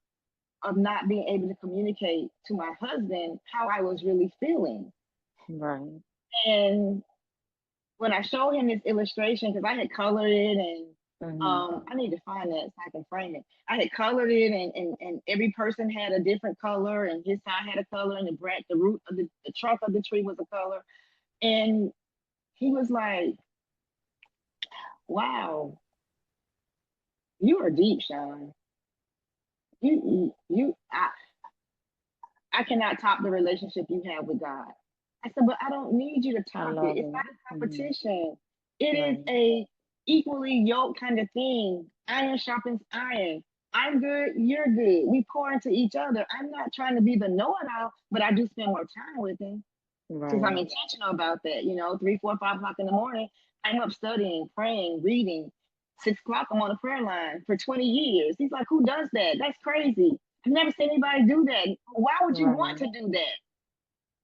of not being able to communicate to my husband how I was really feeling. Right. And when I showed him this illustration, because I had colored it and Mhm. I need to find that so I can frame it. I had colored it and every person had a different color and his side had a color and the root of the trunk of the tree was a color. And he was like, wow, you are deep, Sean. I cannot top the relationship you have with God. I said, but I don't need you to I top it. love It's not it. a Mhm. competition. It is Right. a equally yoked kind of thing. Iron sharpens iron. I'm good, you're good. We pour into each other. I'm not trying to be the know-it-all, but I do spend more time with him because I'm Right. intentional about that. 3, 4, 5 o'clock in the morning, I'm up studying, praying, reading, 6 o'clock, I'm on a prayer line for 20 years. He's like, who does that? That's crazy. I've never seen anybody do that. Why would you want Right. to do that?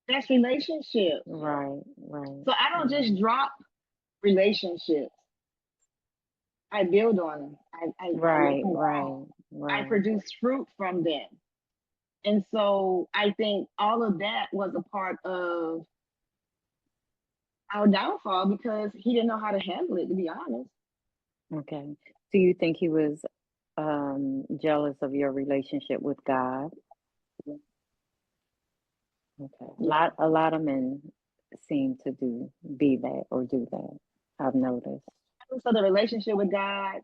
That's relationship. Right. Right. So I don't just Right. drop relationships. I build on them. I make Right. them grow. Right. I Right. produce fruit from them. And so I think all of that was a part of our downfall because he didn't know how to handle it, to be honest. Okay. Do you think he was jealous of your relationship with God? Okay. Yeah. A lot of men seem to be that or do that. I've noticed. So the relationship with God,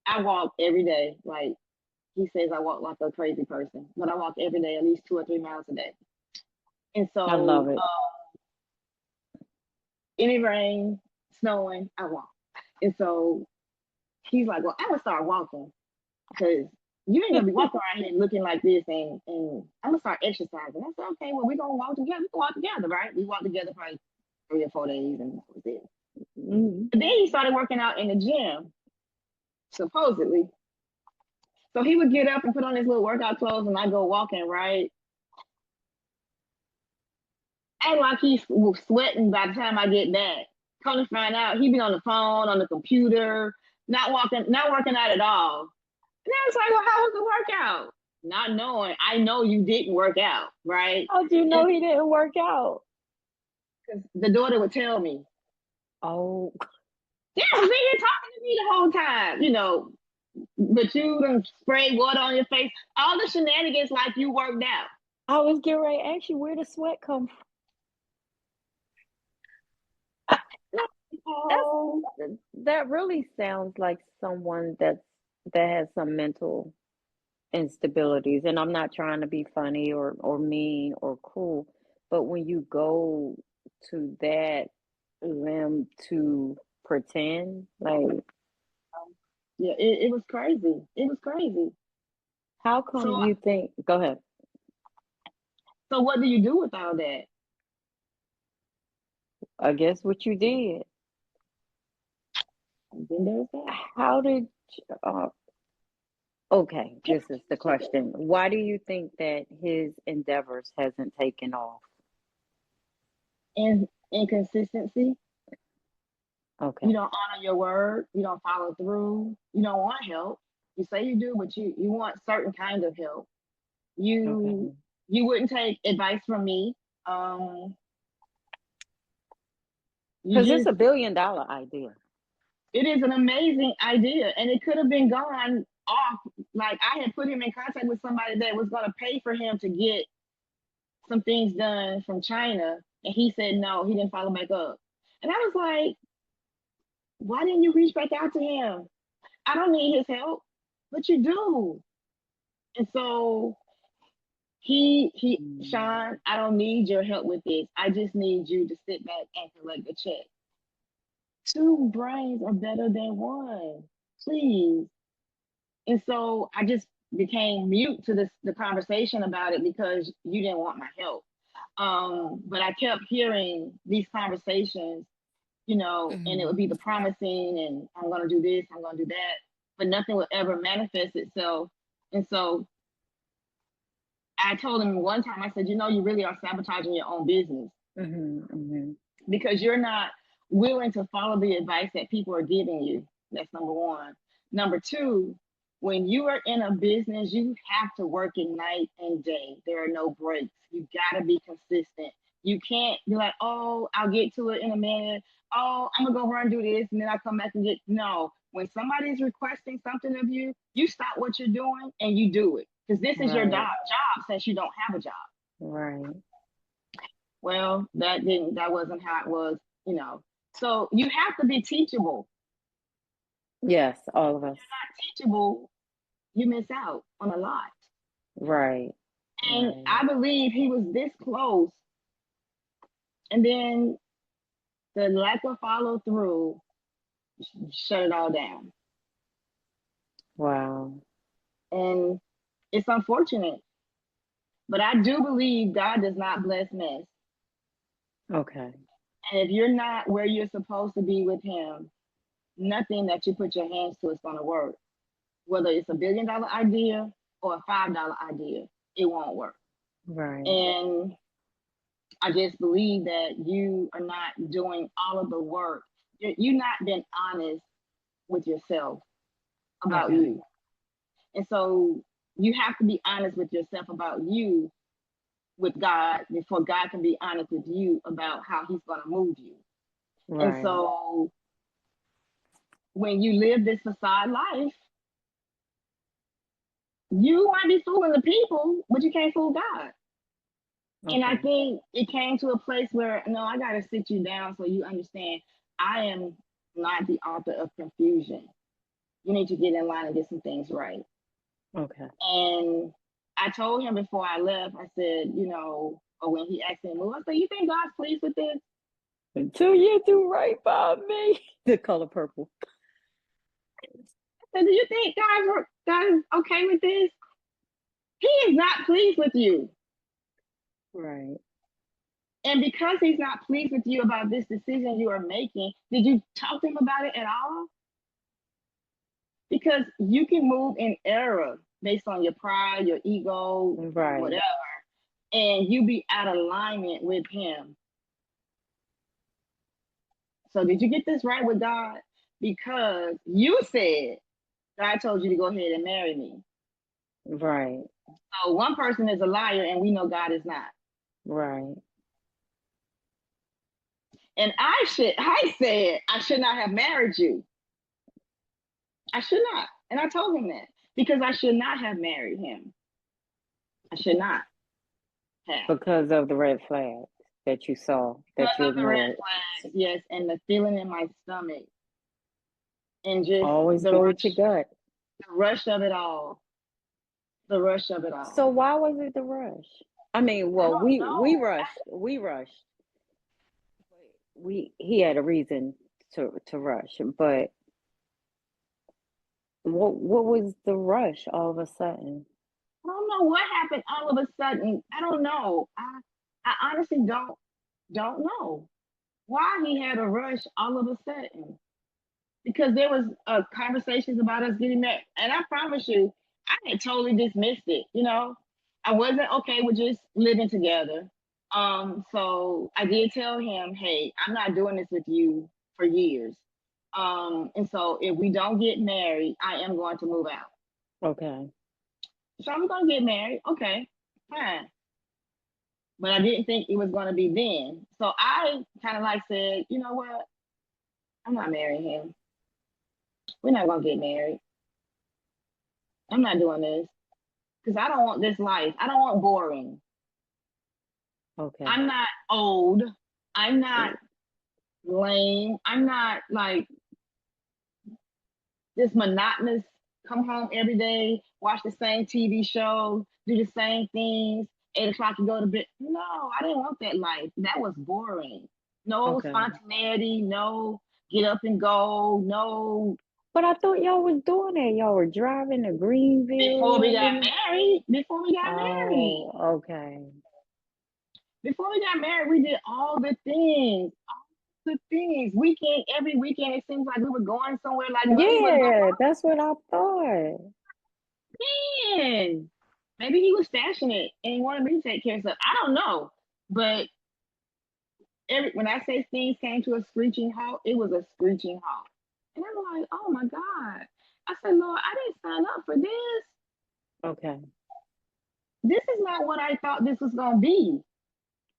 I walk every day. Like he says, I walk like a crazy person, but I walk every day, at least 2 or 3 miles a day. And I so, love it. any rain, snowing, I walk. And so he's like, well, I'm gonna start walking because you ain't gonna be walking around here looking like this, and I'm gonna start exercising. I said, okay, well, we're gonna walk together. We can walk together, right? We walked together probably 3 or 4 days, and that was it. Mhm. But then he started working out in the gym, supposedly. So he would get up and put on his little workout clothes, and I go walking, right? And like he's sweating by the time I get back. Come to find out, he be on the phone, on the computer, not working out at all. And I was like, well, how was the workout? Not knowing, I know you didn't work out, right? How'd you And know he didn't work out? because the daughter would tell me, Oh, yeah, I was in here talking to me the whole time, but you done sprayed water on your face, all the shenanigans like you worked out. I was getting ready to ask you where the sweat come from. Oh, That really sounds like someone that has some mental instabilities. And I'm not trying to be funny or mean or cruel, but when you go to that limb to pretend, like, yeah, it was crazy. It was crazy. how So, come you think? Go ahead. so what do you do with all that? I guess what you did. And then there's that. How did? Uh, okay, this is the question. Why do you think that his endeavors hasn't taken off? And inconsistency. You Okay, don't honor your word. You don't follow through. You don't want help. You say you do, but you want certain kind of help. You okay. you wouldn't take advice from me. Um, you Because it's just a $1 billion idea. it is an amazing idea, and it could have been gone off. Like I had put him in contact with somebody that was going to pay for him to get some things done from China, and he said no. He didn't follow back up, and I was like, why didn't you reach back out to him? I don't need his help, but you do. And so Mm. Sean, I don't need your help with this. I just need you to sit back and collect the check. Two brains are better than one. Please. And so I just became mute to the conversation about it because you didn't want my help. But I kept hearing these conversations, and it would be the promising and I'm gonna do this, I'm gonna do that, but nothing would ever manifest itself. And so I told him one time, I said, you really are sabotaging your own business Mhm, mhm. because you're not willing to follow the advice that people are giving you. That's number one. Number two, when you are in a business, you have to work it night and day. There are no breaks. You got to be consistent. You can't be like, oh, I'll get to it in a minute. Oh, I'm going to go run do this and then I'll come back and get. No. When somebody's requesting something of you, you stop what you're doing and you do it because this is your Right, job since you don't have a job. right. Well, that wasn't how it was. So you have to be teachable. Yes, all of us. Not teachable, you miss out on a lot. Right, And right. I believe he was this close. And then the lack of follow through shut it all down. Wow. And it's unfortunate. But I do believe God does not bless mess. Okay. And if you're not where you're supposed to be with him, nothing that you put your hands to is going to work. Whether it's a $1 billion idea or a $5 idea, it won't work. Right. And I just believe that you are not doing all of the work. You're not being honest with yourself about Okay. you. And so you have to be honest with yourself about you with God before God can be honest with you about how he's going to move you. And Right. so when you live this facade life, you might be fooling the people, but you can't fool God. And I Okay. think it came to a place where, no, I got to sit you down so you understand I am not the author of confusion. You need to get in line and get some things right. Okay. And I told him before I left, I said, or when he asked me to move, I said, you think God's pleased with this? Until you do right by me. The color purple. I said, do you think God is okay with this? He is not pleased with you. Right. And because he's not pleased with you about this decision you are making, did you talk to him about it at all? Because you can move in error based on your pride, your ego, Right. whatever, and you be out of alignment with him. So did you get this right with God? Because you said God told you to go ahead and marry me. Right. So one person is a liar and we know God is not. Right. And I said I should not have married you. I should not. And I told him that because I should not have married him. I should not have. Because of the red flags that you saw, Because that you of the red ignored. flags, yes, and the feeling in my stomach and just Always go with your gut. the rush of it all. The rush of it all. So why was it the rush? I mean, I well, don't we know. rushed. We rushed. He had a reason to rush, but what was the rush all of a sudden? I don't know what happened all of a sudden. I don't know. I honestly don't know why he had a rush all of a sudden. Because there was conversations about us getting married, and I promise you, I had totally dismissed it. I wasn't okay with just living together. So I did tell him, hey, I'm not doing this with you for years. And so if we don't get married, I am going to move out. Okay. So I'm going to get married. Okay, fine. But I didn't think it was going to be then. So I kind of like said, you know what? I'm not marrying him. We're not going to get married. I'm not doing this because I don't want this life. I don't want boring. Okay. I'm not old. I'm not lame. I'm not like this monotonous. Come home every day, watch the same TV show, do the same things. 8 o'clock you go to bed. No, I didn't want that life. That was boring. No Okay. spontaneity. No get up and go. No. But I thought y'all was doing that. Y'all were driving to Before we got Greenville. married. Before we got married. Oh, okay. Before we got married, we did all the things. The things. Every weekend, it seems like we were going somewhere like money was Yeah, that's what I thought. going. Maybe he was stashing it and he wanted me to take care of stuff. I don't know. But when I say things came to a screeching halt, it was a screeching halt. And I'm like, oh my God. I said, Lord, I didn't sign up for this. Okay. This is not what I thought this was going to be.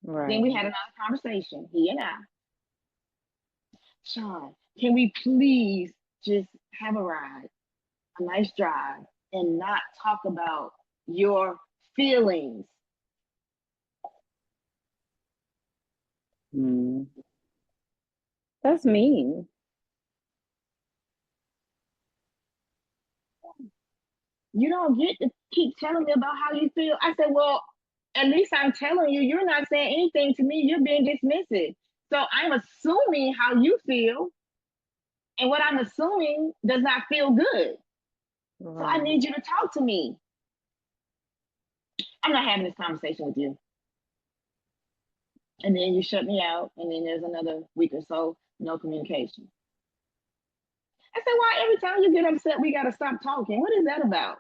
Then we Right. had another conversation, he and I. Sean, can we please just have a ride, a nice drive, and not talk about your feelings? Mm. That's mean. You don't get to keep telling me about how you feel. I said, well, at least I'm telling you, you're not saying anything to me. You're being dismissive. So I'm assuming how you feel. And what I'm assuming does not feel good. So I Right. need you to talk to me. I'm not having this conversation with you. And then you shut me out. And then there's another week or so, no communication. I said, why every time you get upset, we got to stop talking? What is that about?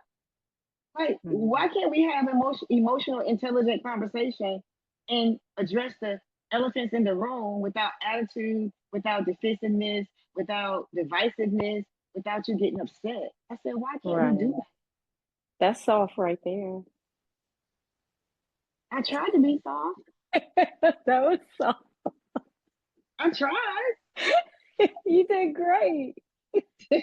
Like, Mm-hmm. why can't we have emotional, intelligent conversation and address the elephants in the room without attitude, without defensiveness, without divisiveness, without you getting upset? I said, why can't we do Right. That's soft right there. that? I tried to be soft. That was soft. I tried. You did great. I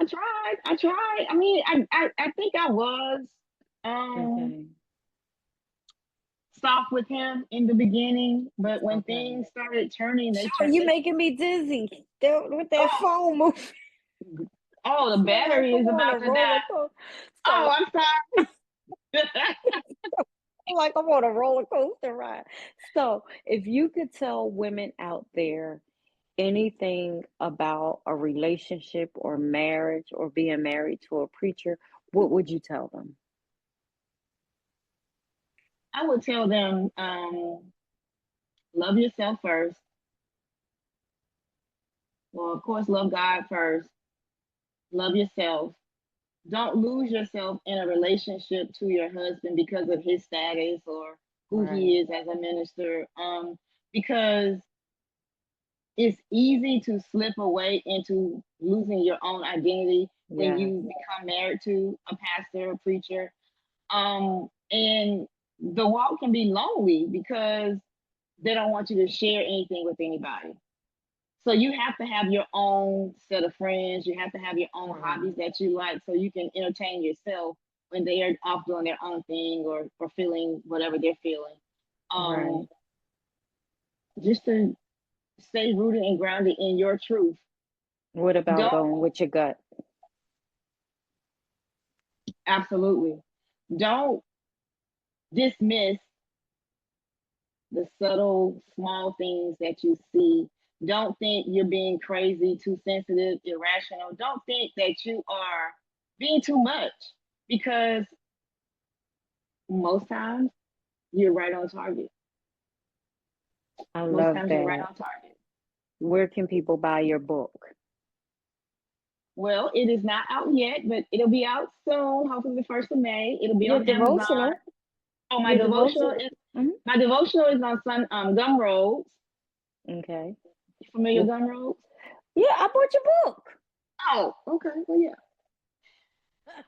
tried. I tried. I mean, I think I was um Okay. soft with him in the beginning, but when Okay. things started turning, they Sure, turned. you making me dizzy. With that Oh, phone moving. oh, the So like battery I'm is on a about to roller die. coaster. Oh, So I'm sorry. like I'm on a roller coaster ride. So if you could tell women out there anything about a relationship or marriage or being married to a preacher, what would you tell them? I would tell them, love yourself first. Well, of course, love God first. Love yourself. Don't lose yourself in a relationship to your husband because of his status or who he Right. is as a minister. Because it's easy to slip away into losing your own identity when Yes. you become married to a pastor, a preacher. And the walk can be lonely because they don't want you to share anything with anybody. So you have to have your own set of friends. You have to have your own hobbies Right. that you like so you can entertain yourself when they are off doing their own thing or feeling whatever they're feeling. Right. Um, just to stay rooted and grounded in your truth. What about Don't going with your gut? absolutely don't dismiss the subtle small things that you see. Don't think you're being crazy, too sensitive, irrational. Don't think that you are being too much because most times you're right on target. I Most love times you're right that. on target. Where can people buy your book? Well, it is not out yet, but it'll be out soon. Hopefully, the 1st of May. It'll be Your on Amazon. devotional. Oh, Your devotional. Mhm. my devotional is on Gumroads. Okay. You familiar with Well, Gumroads? yeah, I bought your book. Oh, okay. Well, yeah.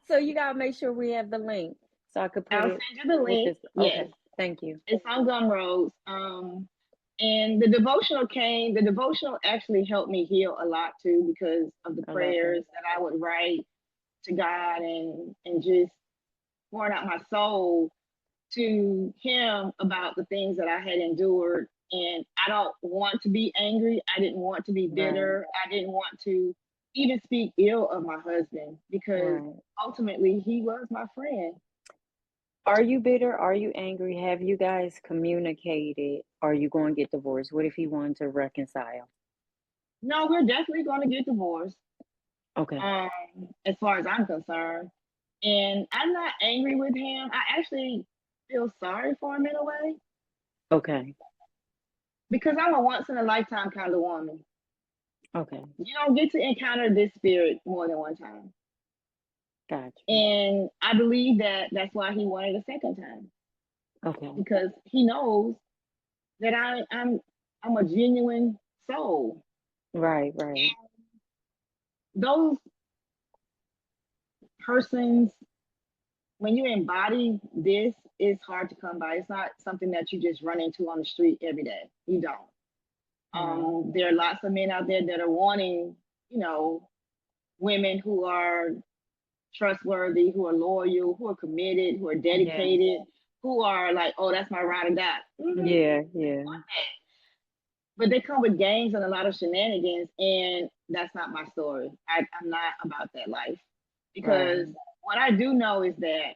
So you gotta make sure we have the link so I could put I'll it send you the with link. this. Yes, Okay. Thank you. it's on Gumroads. And the devotional actually helped me heal a lot too because of the I love that. prayers that I would write to God and just pouring out my soul to Him about the things that I had endured. And I don't want to be angry. I didn't want to be Right. bitter. I didn't want to even speak ill of my husband because Right. ultimately he was my friend. Are you bitter? Are you angry? Have you guys communicated? Are you going to get divorced? What if he wanted to reconcile? No, we're definitely going to get divorced. Okay. um, as far as I'm concerned. And I'm not angry with him. I actually feel sorry for him in a way Okay. because I'm a once in a lifetime kind of woman. Okay. You don't get to encounter this spirit more than one time. Gotcha. And I believe that that's why he wanted a second time Okay. because he knows that I'm a genuine soul. Right. Right. Those persons, when you embody this, it's hard to come by. It's not something that you just run into on the street every day. You don't. Right. There are lots of men out there that are wanting, you know, women who are trustworthy, who are loyal, who are committed, who are Yes. dedicated, who are like, oh, that's my ride or die. Yeah. Yeah. But they come with games and a lot of shenanigans, and that's not my story. I'm not about that life because Right. what I do know is that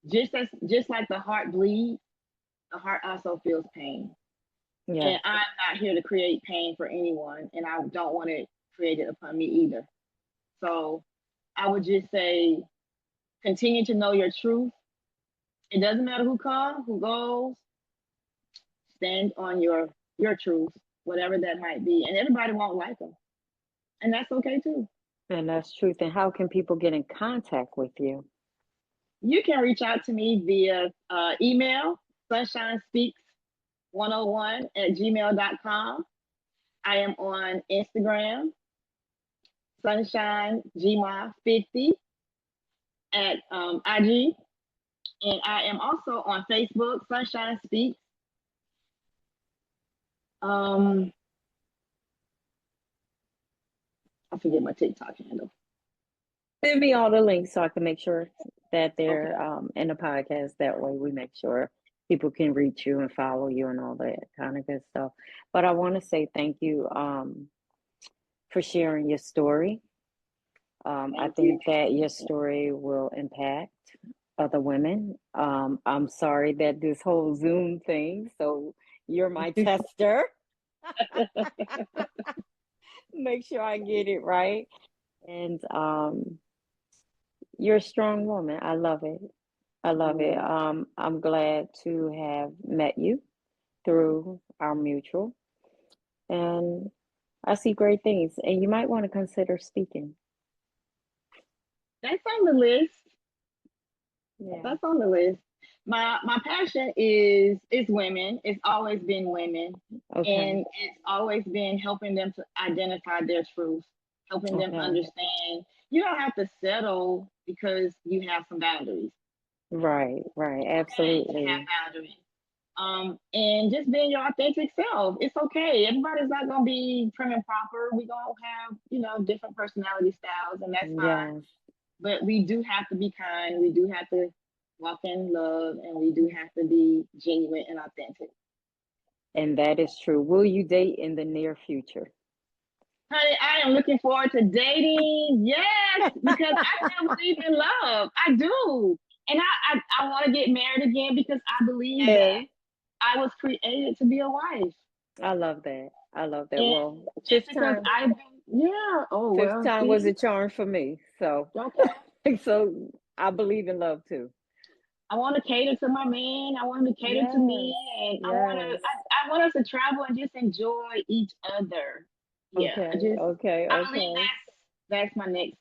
just like the heart bleeds, the heart also feels pain. And Yes. I'm not here to create pain for anyone, and I don't want it created upon me either. So I would just say continue to know your truth. It doesn't matter who comes, who goes, stand on your truth. whatever that might be. And everybody won't like them. And that's okay too. And that's truth. And how can people get in contact with you? You can reach out to me via email, sunshinespeaks101@gmail.com. I am on Instagram, sunshine50 at IG. And I am also on Facebook, Sunshine Speaks. I forget my TikTok handle. Send me all the links so I can make sure that they're Okay. in the podcast. That way we make sure people can reach you and follow you and all that kind of good stuff. But I want to say thank you for sharing your story. I Thank you. think that your story will impact other women. I'm sorry that this whole Zoom thing, so you're my tester. Make sure I get it right. And you're a strong woman. I love it. I love it. I'm glad to have met you through our mutual, and I see great things. And you might want to consider speaking. That's on the list. Yeah. That's on the list. My passion is women. It's always been women, Okay. and it's always been helping them to identify their truth, helping them Okay. understand. You don't have to settle because you have some boundaries. Right. Right. Okay, to Absolutely. have boundaries. And just being your authentic self. It's okay. Everybody's not gonna be prim and proper. We gonna have, different personality styles, and that's fine. Yes. But we do have to be kind. We do have to walk in love, and we do have to be genuine and authentic. And that is true. Will you date in the near future? Honey, I am looking forward to dating. Yes, because I still believe in love. I do. And I want to get married again because I believe that Yes. I was created to be a wife. I love that. I love that. And Well, just because yeah, oh, fifth well, time was see, a charm for me. So, okay. so I believe in love too. I want to cater to my man. I want him to cater to Yes. me, and Yes. I want us to travel and just enjoy each other. Yeah, Okay. Okay. I believe Okay. that's my next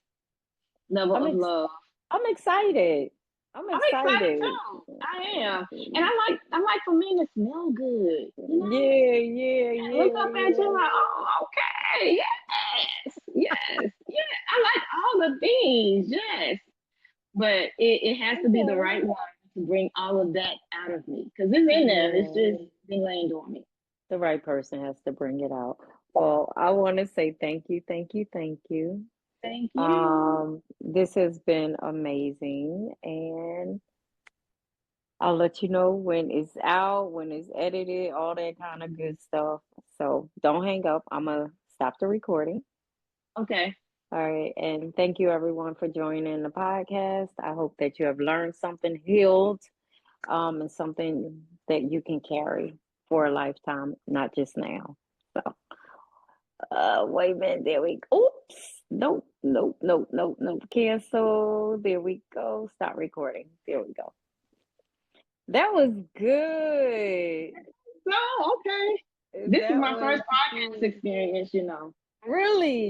level I'm of ex love. I'm excited. I'm I'm excited excited. too. I am, and I like for men to smell good. Yeah, yeah, Yeah, look yeah, up at you yeah. like, oh, okay, yes, yes, yeah. I like all the things, yes. But it has to be the Okay. right one to bring all of that out of me because it's in there. It's Yeah. just been laying dormant. The right person has to bring it out. Well, I want to say thank you, thank you, thank you. Thank you. This has been amazing, and I'll let you know when it's out, when it's edited, all that kind of good stuff. So don't hang up. I'm gonna stop the recording. Okay. All right, and thank you everyone for joining the podcast. I hope that you have learned something, healed, and something that you can carry for a lifetime, not just now. So, wait a minute, there we go. Oops, nope, nope, nope, nope, nope. Cancel. There we go. Stop recording. There we go. That was good. So, okay. This is That my was first podcast good. experience. Really?